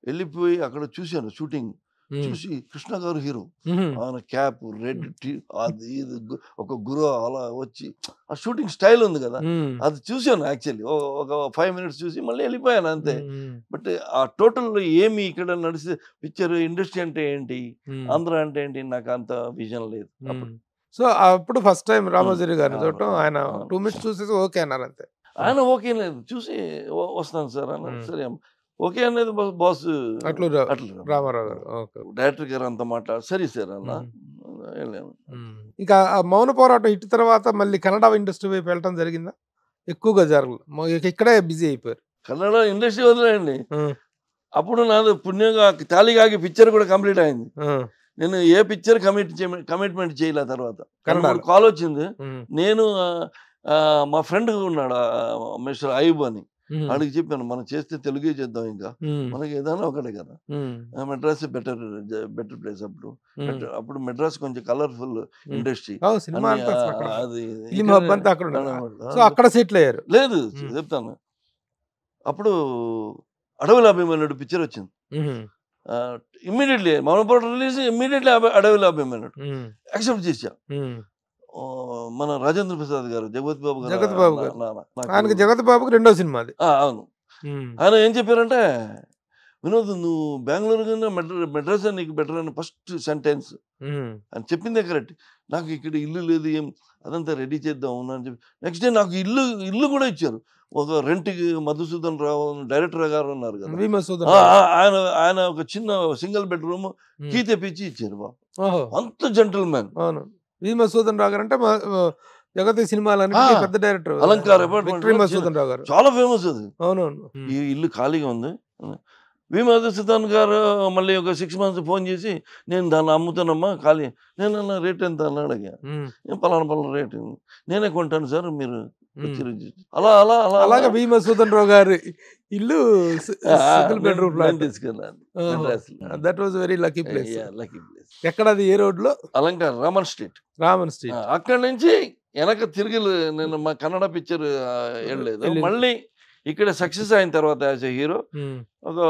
Speaker 2: వెళ్ళిపోయి అక్కడ చూశాను షూటింగ్. చూసి కృష్ణ గారు హీరో, ఆయన క్యాప్ రెడ్ అది ఇది ఒక గురు అలా వచ్చి ఆ షూటింగ్ స్టైల్ ఉంది కదా, అది చూశాను యాక్చువల్లీ. ఒక 5 minutes చూసి మళ్ళీ వెళ్ళిపోయాను అంతే. బట్ ఆ టోటల్ ఏమి ఇక్కడ నడిచే పిక్చర్ ఇండస్ట్రీ అంటే ఏంటి, ఆంధ్ర అంటే ఏంటి, నాకు అంత విజన్ లేదు.
Speaker 1: సో అప్పుడు ఫస్ట్ టైం రామోజీరావు గారిని చూడటం, ఆయన 2 minutes చూసేసి ఓకే అన్నారు అంతే.
Speaker 2: ఆయన ఓకే లేదు చూసి వస్తాను సార్ అన్నారు. సరే ఓకే అనేది బాస్
Speaker 1: అట్లా రామారావు గారు
Speaker 2: డైరెక్టర్ గారు అంతా మాట్లాడు సరే సార్ అన్న వెళ్ళాను.
Speaker 1: ఇంకా మౌన పోరాటం హిట్ తర్వాత మళ్ళీ కన్నడ ఇండస్ట్రీ వైపు వెళ్ళటం జరిగిందా? ఎక్కువగా జరగలేదు, ఇక్కడే బిజీ అయిపోయారు.
Speaker 2: కన్నడ ఇండస్ట్రీ వదిలేయండి, అప్పుడు నాది పుణ్యంగా తాళిగాగి పిక్చర్ కూడా కంప్లీట్ అయింది. నేను ఏ పిక్చర్ కమిట్మెంట్ చేయలే. తర్వాత కాల్ వచ్చింది. నేను మా ఫ్రెండ్ ఉన్నాడు మిస్టర్ అయూబ్ అని, అడిగి చెప్పాను మనం చేస్తే తెలుగే చేద్దాం, ఇంకా మనకి ఏదైనా ఒకటే కదా, మెడ్రాస్ బెటర్ ప్లేస్. అప్పుడు మెడ్రాస్ కొంచెం కలర్ఫుల్ ఇండస్ట్రీ,
Speaker 1: అక్కడ సెటిల్ అయ్యారు.
Speaker 2: లేదు చెప్తాను, అప్పుడు అడవుల అభిమానుడు పిక్చర్ వచ్చింది. ఇమ్మీడియట్లీ మౌన పోరాటం రిలీజ్, ఇమ్మీడియట్లీ అడవుల అభిమానుడు యాక్సెప్ట్ చేశా. మన రాజేంద్ర ప్రసాద్ గారు, జగత్ బాబు
Speaker 1: ఆయనకి జగత్ బాబుకి రెండో సినిమా అది.
Speaker 2: అవును, ఆయన ఏం చెప్పారంటే వినోద్ నువ్వు బెంగళూరు కన్నా మెడ్రాస్ నీకు బెటర్ అని ఫస్ట్ సెంటెన్స్ అని చెప్పిందే కరెక్ట్. నాకు ఇక్కడ ఇల్లు లేదు, ఏం అదంతా రెడీ చేద్దాం అని చెప్పి నెక్స్ట్ డే నాకు ఇల్లు కూడా ఇచ్చారు. ఒక రెంట్కి మధుసూదన్ రావు డైరెక్టర్ గారు ఉన్నారు కదా, ఆయన ఒక చిన్న సింగిల్ బెడ్రూమ్ కీ తెప్పించి ఇచ్చారు. బాబు అంత జెంటల్మెన్.
Speaker 1: మధుసూదన్ రావు గారు అంటే జగతి సినిమాలని పెద్ద డైరెక్టర్,
Speaker 2: అలంకార
Speaker 1: మధుసూదన్ రావు గారు
Speaker 2: చాలా ఫేమస్ అది.
Speaker 1: అవునవును.
Speaker 2: ఈ ఇల్లు ఖాళీగా ఉంది. మధుసూదన్ గారు మళ్ళీ ఒక 6 months ఫోన్ చేసి నేను దాన్ని అమ్ముతానమ్మా ఖాళీ, నేను అన్న రేట్ ఎంత అని అడిగా. పలానా రేట్ నేనే కొంటాను సార్ మీరు అలా అలా అలా
Speaker 1: అలాగా మధుసూదన్ రావు గారి ఇల్లు
Speaker 2: తీసుకున్నాను.
Speaker 1: That was very lucky place. ఎక్కడ అది, ఏ రోడ్ లో?
Speaker 2: అలంకార్ రామన్ స్ట్రీట్. అక్కడ నుంచి వెనక తిరిగి నేను మా కన్నడ పిక్చర్ వెళ్ళలేదు. మళ్ళీ ఇక్కడ సక్సెస్ అయిన తర్వాత యాజ్ ఎ హీరో ఒక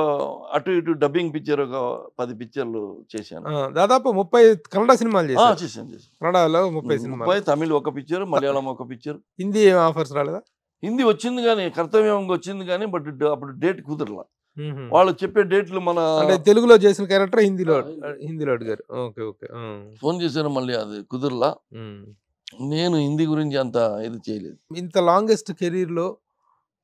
Speaker 2: అటు ఇటు డబ్బింగ్ పిక్చర్ ఒక 10 పిక్చర్లు చేశాను.
Speaker 1: దాదాపు 30 కన్నడ సినిమాలు
Speaker 2: చేశాను.
Speaker 1: కన్నడలో 30,
Speaker 2: తమిళ్ ఒక పిక్చర్, మలయాళం ఒక పిక్చర్.
Speaker 1: హిందీ ఆఫర్స్ రాలేదా?
Speaker 2: హిందీ వచ్చింది కానీ కర్తవ్యం వచ్చింది కానీ, బట్ అప్పుడు డేట్ కుదరలా. వాళ్ళు చెప్పే డేట్లు మన
Speaker 1: తెలుగులో చేసిన క్యారెక్టర్ హిందీలో అడిగారు. ఓకే ఓకే,
Speaker 2: ఫోన్ చేశాను మళ్ళీ అది కుదరలా. నేను హిందీ గురించి అంత ఇది చేయలేదు.
Speaker 1: ఇంత లాంగెస్ట్ కెరీర్ లో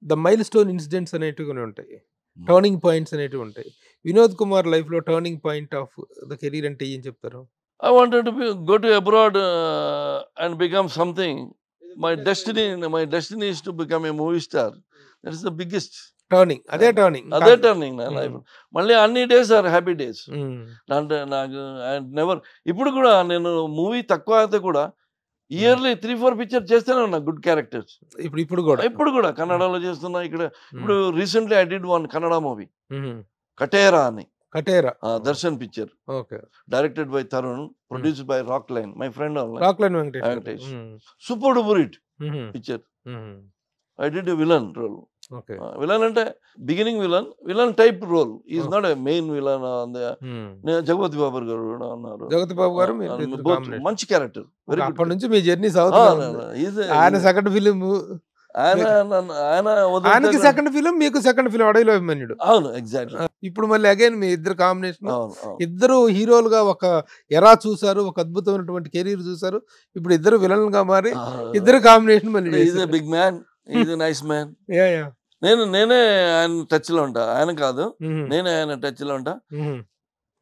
Speaker 1: ద మైల్ స్టోన్ ఇన్సిడెంట్స్ అనేటివి ఉంటాయి, టర్నింగ్ పాయింట్స్ అనేటివి ఉంటాయి. వినోద్ కుమార్ లైఫ్ లో turning point of the career అంటే ఏం చెప్తారు?
Speaker 2: I wanted to go to abroad and become something. My destiny is to become a movie star. That is the biggest
Speaker 1: turning. అదే
Speaker 2: turning నా life. మళ్ళీ అన్ని డేస్ ఆర్ హ్యాపీ డేస్. అంటే నాకు never, ఇప్పుడు కూడా నేను మూవీ తక్కువ అయితే కూడా ఇయర్లీ 3-4 పిక్చర్ చేస్తూనే ఉన్నా, గుడ్ క్యారెక్టర్స్. ఇప్పుడు కూడా కన్నడలో చేస్తున్నా. ఇక్కడ ఇప్పుడు recently I did one Kannada movie Kaatera అని, Darshan picture, directed by Tarun, produced by Rockline, my friend Venkatesh. Super duper hit picture. I did a villain role.
Speaker 1: Okay.
Speaker 2: Villain అంటే beginning villain type role is not a main villain. Jagapathi Babu garu కూడా ఉన్నారు.
Speaker 1: జగతి బాబు గారు మీరు ఇద్దరు
Speaker 2: Both
Speaker 1: combination.
Speaker 2: మంచి character, very good.
Speaker 1: అప్పటి నుంచి మీ journey south ఆయన సెకండ్ ఫిలిం,
Speaker 2: ఆయన
Speaker 1: ఆయనకి
Speaker 2: వదిలితే
Speaker 1: సెకండ్ ఫిలిం, మీకు సెకండ్ ఫిలిం అడవిలో అభిమన్యుడు.
Speaker 2: అవును, ఎగ్జాక్ట్లీ.
Speaker 1: ఇప్పుడు మళ్ళీ అగైన్ మీ ఇద్దరు కాంబినేషన్,
Speaker 2: అవును, అవును.
Speaker 1: ఇద్దరు హీరోలుగా ఒక ఎరా చూసారు, ఒక అద్భుతమైనటువంటి కెరీర్ చూసారు. ఇప్పుడు ఇద్దరు విలన్ గా మారి ఇద్దరు కాంబినేషన్ మళ్ళీ
Speaker 2: is a big man, is a nice man.
Speaker 1: Yeah.
Speaker 2: నేనే ఆయన టచ్ లో ఉంటా, ఆయన కాదు, నేనే ఆయన టచ్ లో ఉంటా.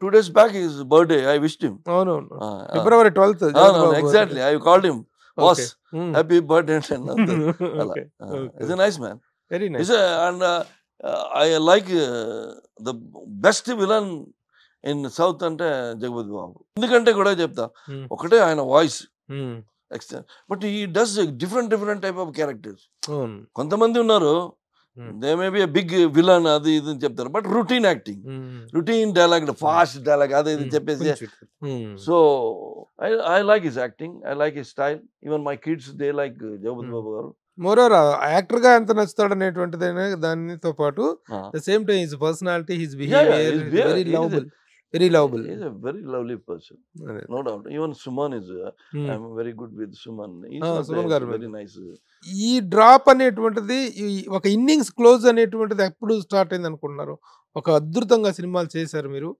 Speaker 2: 2 days back his birthday, I wished him.
Speaker 1: అవునవును, February 12th.
Speaker 2: Exactly, I called him, boss, happy birthday. He's a nice man.
Speaker 1: Very nice.
Speaker 2: And I like the best villain in South అంటే జగపతి బాబు. ఎందుకంటే కూడా చెప్తా, ఒకటే ఆయన voice but he does different type of characters. కొంతమంది ఉన్నారు, they may be big villain అది ఇది అని చెప్తారు, but routine acting, routine dialogue, fast dialogue అది ఇది చెప్పేసి. So I like his acting, I like his style. Even my kids they like Jagapathi Babu garu.
Speaker 1: Moreover actor గా ఎంత నచ్చుతాడు అనేటువంటిది దానితో పాటు the same time his personality, his behaviour very lovable. He's a very lovely person, no doubt. Even Suman is, I'm very good with Suman. Suman garu very nice. ఈ drop అనేటువంటిది ఒక innings close అనేటువంటిది ఎప్పుడు start అయింది అనుకుంటున్నారు? ఒక అద్భుతంగా సినిమాలు చేశారు మీరు,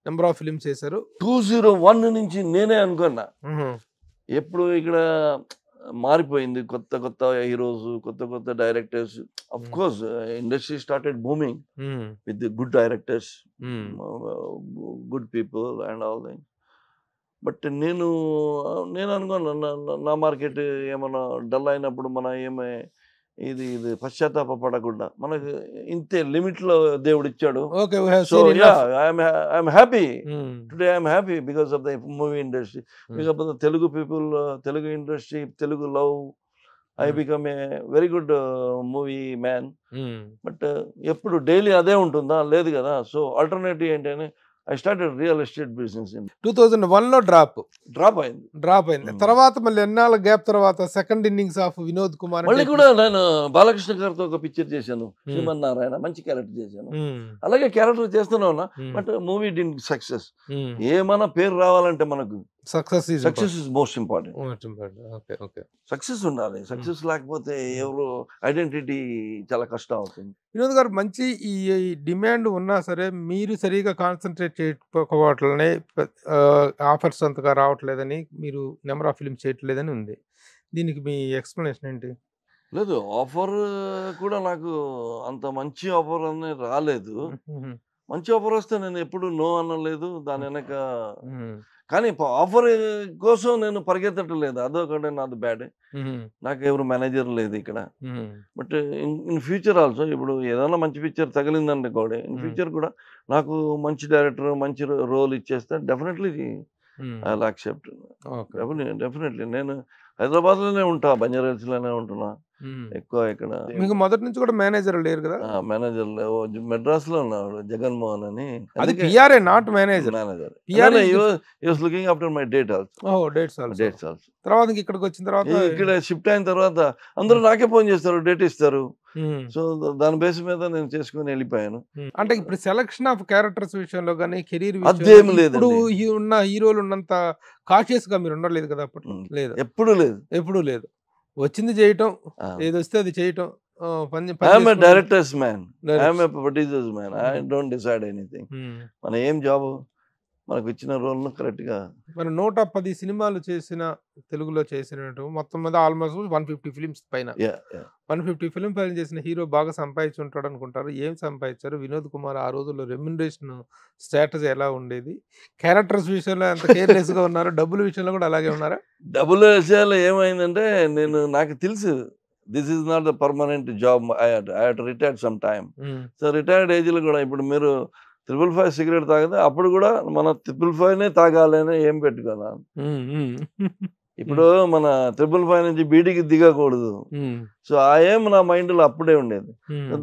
Speaker 1: నెంబర్ ఆఫ్ ఫిల్మ్స్ చేశారు. 2001 నుంచి నేనే అనుకున్నా. ఎప్పుడు ఇక్కడ మారిపోయింది, కొత్త హీరోస్, కొత్త directors. Of course industry started booming with good directors, good people and all things. But నేను అనుకోను, నా మార్కెట్ ఏమన్నా డల్ అయినప్పుడు మన ఇది పశ్చాత్తాప పడకుండా మనకు ఇంతే లిమిట్ లో దేవుడు ఇచ్చాడు. So I'm happy today, I'm happy because of the movie industry, because of the Telugu people, Telugu industry, Telugu love. I become a very good movie man. But ఎప్పుడు డైలీ అదే ఉంటుందా? లేదు కదా. సో ఆల్టర్నేటివ్ ఏంటంటే I started real estate business in 2001 లో drop అయింది. తర్వాత మళ్ళీ ఎన్నాళ్ళ గ్యాప్ తర్వాత second innings of Vinod Kumar మళ్ళీ కూడా నేను బాలకృష్ణ గారితో ఒక పిక్చర్ చేశాను, శ్రీమన్నారాయణ, మంచి క్యారెక్టర్ చేశాను. అలాగే క్యారెక్టర్ చేస్తూనే ఉన్నా, బట్ మూవీ డిడ్ సక్సెస్. ఏమన్నా పేరు రావాలంటే మనకు success is most important. Success ఉండాలి, సక్సెస్ లేకపోతే ఎవరు ఐడెంటిటీ చాలా కష్టం అవుతుంది. వినోద్ గారు, మంచి ఈ డిమాండ్ ఉన్నా సరే మీరు సరిగా కాన్సన్ట్రేట్ చేయకపోవట్లనే ఆఫర్స్ అంతగా రావట్లేదని, మీరు నెంబర్ ఆఫ్ ఫిల్మ్స్ చేయట్లేదని ఉంది. దీనికి మీ ఎక్స్ప్లెనేషన్ ఏంటి? లేదు, ఆఫర్ కూడా నాకు అంత మంచి ఆఫర్ అనేది రాలేదు. మంచి ఆఫర్ వస్తే నేను ఎప్పుడు నో అనలేదు దాని వెనక. కానీ ఆఫర్ కోసం నేను పరిగెత్తట్లేదు, అదొకటే నాది బ్యాడ్. నాకు ఎవరు మేనేజర్ లేదు ఇక్కడ. బట్ ఇన్ ఫ్యూచర్ ఆల్సో, ఇప్పుడు ఏదైనా మంచి పిక్చర్ తగిలిందంటే కూడా ఇన్ ఫ్యూచర్ కూడా నాకు మంచి డైరెక్టర్ మంచి రోల్ ఇచ్చేస్తే definitely I will accept. Definitely నేను హైదరాబాద్ లోనే ఉంటా, బంజారాహిల్స్ లోనే ఉంటున్నా ఎక్కువ. ఇక్కడ మీకు మొదటి నుంచి కూడా మేనేజర్ లేరు కదా? మేనేజర్ మెడ్రాస్ లో ఉన్నాడు జగన్మోహన్ అని. అది PRA, not manager. Looking after my date also. తర్వాత ఇక్కడికి వచ్చిన తర్వాత, ఇక్కడ షిఫ్ట్ అయిన తర్వాత అందరూ నాకే ఫోన్ చేస్తారు, డేట్ ఇస్తారు. సో దాని బేస్ మీద నేను చేసుకుని వెళ్ళిపోయాను. అంటే ఇప్పుడు సెలక్షన్ ఆఫ్ క్యారెక్టర్స్ విషయంలో కానీ కెరీర్ అదేం లేదు. ఇప్పుడు ఉన్న హీరోలు ఉన్నంత కాషియస్ గా మీరు ఉండలేదు కదా అప్పట్లో? లేదు, ఎప్పుడు లేదు. వచ్చింది చేయటం, ఏది వస్తే అది చేయటం. Directors man, producers man. I don't decide anything. మన ఏం జాబ్, మనకు ఇచ్చిన రోల్ కరెక్ట్ గా. మన 110 సినిమాలు చేసిన, తెలుగులో చేసినట్టు మొత్తం మీద ఆల్మోస్ట్ 150 ఫిలిమ్స్ పైన. 150 ఫిలిం పైన చేసిన హీరో బాగా సంపాదించి ఉంటాడు అనుకుంటారు. ఏం సంపాదించారు? వినోద్ కుమార్ ఆ రోజుల్లో రెమ్యునరేషన్ స్టేటస్ ఎలా ఉండేది? క్యారెక్టర్స్ విషయంలో ఎంత కేర్లెస్ గా ఉన్నారు? డబ్బుల విషయంలో కూడా అలాగే ఉన్నారా? డబ్బుల విషయాల్లో ఏమైందంటే, నాకు తెలుసు this is not the permanent job. I had retired some time. So retired age లో కూడా ఇప్పుడు మీరు 555 సిగరెట్ తాగితే అప్పుడు కూడా మన 555 తాగాలని ఏం పెట్టుకున్నాను. ఇప్పుడు మన 555 నుంచి బీడీకి దిగకూడదు. సో ఆ ఏం నా మైండ్ లో అప్పుడే ఉండేది.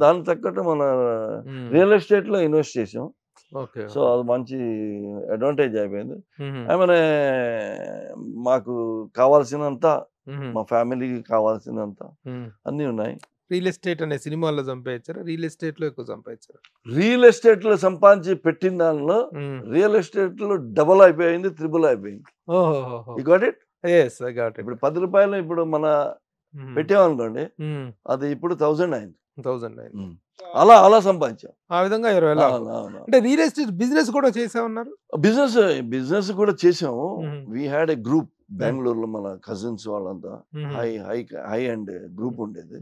Speaker 1: దానికి తగ్గట్టు మన రియల్ ఎస్టేట్ లో ఇన్వెస్ట్ చేసాం. సో అది మంచి అడ్వాంటేజ్ అయిపోయింది. ఏమైనా మాకు కావాల్సినంత, మా ఫ్యామిలీకి కావాల్సినంత అన్ని ఉన్నాయి. రియల్ ఎస్టేట్ అనే సినిమాల్లో సంపాదించారా, రియల్ ఎస్టేట్ లో ఎక్కువ సంపాదించారా?
Speaker 2: రియల్ ఎస్టేట్ లో సంపాదించి పెట్టిన దానిలో రియల్ ఎస్టేట్ లో డబుల్ అయిపోయింది, త్రిబుల్ అయిపోయింది.
Speaker 1: ఓహో,
Speaker 2: you got it.
Speaker 1: yes I got it.
Speaker 2: ఇప్పుడు 10 రూపాయలు ఇప్పుడు మన పెట్టామనుకోండి, అది ఇప్పుడు 1000 అయింది.
Speaker 1: 1009
Speaker 2: అలా సంపాదించాం.
Speaker 1: ఆ విధంగా 20,00,000. అంటే రియల్ ఎస్టేట్ బిజినెస్ కూడా చేసామన్నారు.
Speaker 2: బిజినెస్ కూడా చేసాము.
Speaker 1: మ్మ్.
Speaker 2: వీ హ్యాడ్ ఎ గ్రూప్ బెంగళూరులో, మన కజిన్స్ వాళ్ళంతా హై అండ్ గ్రూప్ ఉండేది.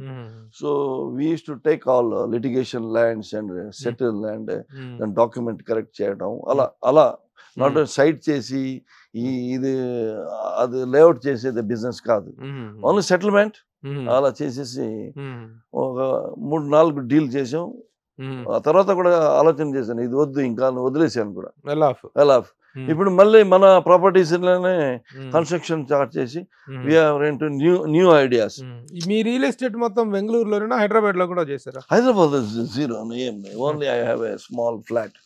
Speaker 2: So we use to take all litigation lands and settle and దాని డాక్యుమెంట్ కరెక్ట్ చేయడం, అలా నాట్ సైట్ చేసి ఇది అది లేఅవుట్ చేసేది బిజినెస్ కాదు, ఓన్లీ సెటిల్మెంట్ అలా చేసేసి ఒక 3-4 డీల్ చేసాం. ఆ తర్వాత కూడా ఆలోచన చేశాను, ఇది వద్దు ఇంకా వదిలేసాను కూడా. Well of. ఇప్పుడు మళ్ళీ మన ప్రాపర్టీస్ లోనే కన్స్ట్రక్షన్ స్టార్ట్ చేసి వీఆర్ ఇంటూ న్యూ ఐడియాస్.
Speaker 1: మీ రియల్ ఎస్టేట్ మొత్తం బెంగళూరులోనే, హైదరాబాద్ లో కూడా చేశారా?
Speaker 2: Hyderabad zero, only I have a small flat,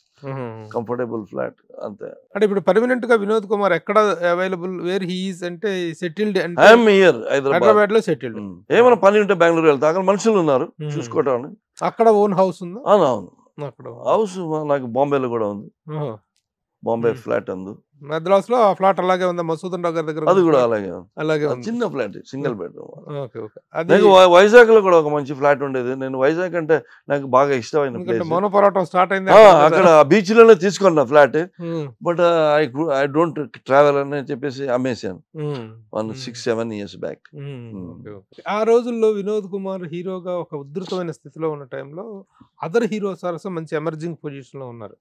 Speaker 2: comfortable flat అంతే.
Speaker 1: అంటే ఇప్పుడు పర్మనెంట్ గా వినోద్ కుమార్ ఎక్కడ అవైలబుల్, వేర్ హీ ఈస్ అంటే సెటిల్డ్?
Speaker 2: ఐఎమ్ హియర్
Speaker 1: హైదరాబాద్ లో సెటిల్డ్.
Speaker 2: ఏమైనా పని ఉంటే బెంగళూరు వెళ్తా, అక్కడ మనుషులు ఉన్నారు చూసుకోవటానికి.
Speaker 1: అక్కడ ఓన్ హౌస్ ఉందా?
Speaker 2: అవును, అక్కడ హౌస్ నాకు బాంబేలో కూడా ఉంది. బాంబే ఫ్లాట్ ఉంది.
Speaker 1: మద్రాస్ లో ఆ ఫ్లాట్ అలాగే ఉందా? మసూదన్ నగర్ దగ్గర
Speaker 2: అది కూడా అలాగే
Speaker 1: అలాగే
Speaker 2: చిన్న ఫ్లాట్, సింగిల్ బెడ్రూమ్.
Speaker 1: అది
Speaker 2: వైజాగ్ లో కూడా ఒక మంచి ఫ్లాట్ ఉండేది. నేను వైజాగ్ అంటే నాకు బాగా ఇష్టమైన ప్లేస్.
Speaker 1: మౌన పోరాటం స్టార్ట్ అయింది
Speaker 2: అక్కడ బీచ్ లోనే తీసుకున్నా flat. But I don't travel అని చెప్పేసి అమ్మేశాను 6-7 years బ్యాక్.
Speaker 1: ఆ రోజుల్లో వినోద్ కుమార్ హీరోగా ఒక ఉధృతమైన స్థితిలో ఉన్న టైంలో అదర్ హీరోస్ ఆల్సో మంచి ఎమర్జింగ్ పొజిషన్ లో ఉన్నారు.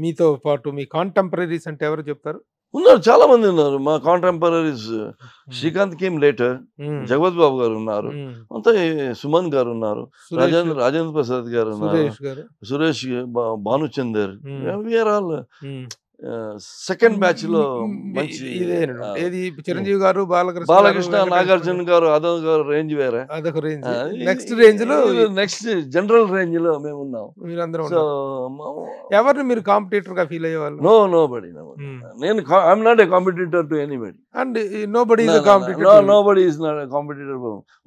Speaker 1: మీతో పాటు మీ కాంటెంపరీస్ అంటే ఎవరు చెప్తారు?
Speaker 2: ఉన్నారు, చాలా మంది ఉన్నారు మా contemporaries. Srikanth came later, Jagapathi Babu garu ఉన్నారు, అంతా సుమన్ గారు ఉన్నారు, రాజేంద్ర ప్రసాద్ గారు ఉన్నారు, Suresh, Bhanuchander. We're all second batch లో మంచి.
Speaker 1: చిరంజీవి గారు,
Speaker 2: బాలకృష్ణ, నాగార్జున గారు, అదొక గారు రేంజ్ వేరే.
Speaker 1: అదొక రేంజ్. నెక్స్ట్ రేంజ్ లో,
Speaker 2: నెక్స్ట్ జనరల్ రేంజ్ లో మేము ఉన్నాం.
Speaker 1: మీరందరూ ఎవరిని మీరు కాంపిటీటర్ గా ఫీల్ అయ్యేవాళ్ళు?
Speaker 2: నోబడి. నేను I'm not A competitor to anybody.
Speaker 1: And nobody is competitor.
Speaker 2: Nobody is not A competitor.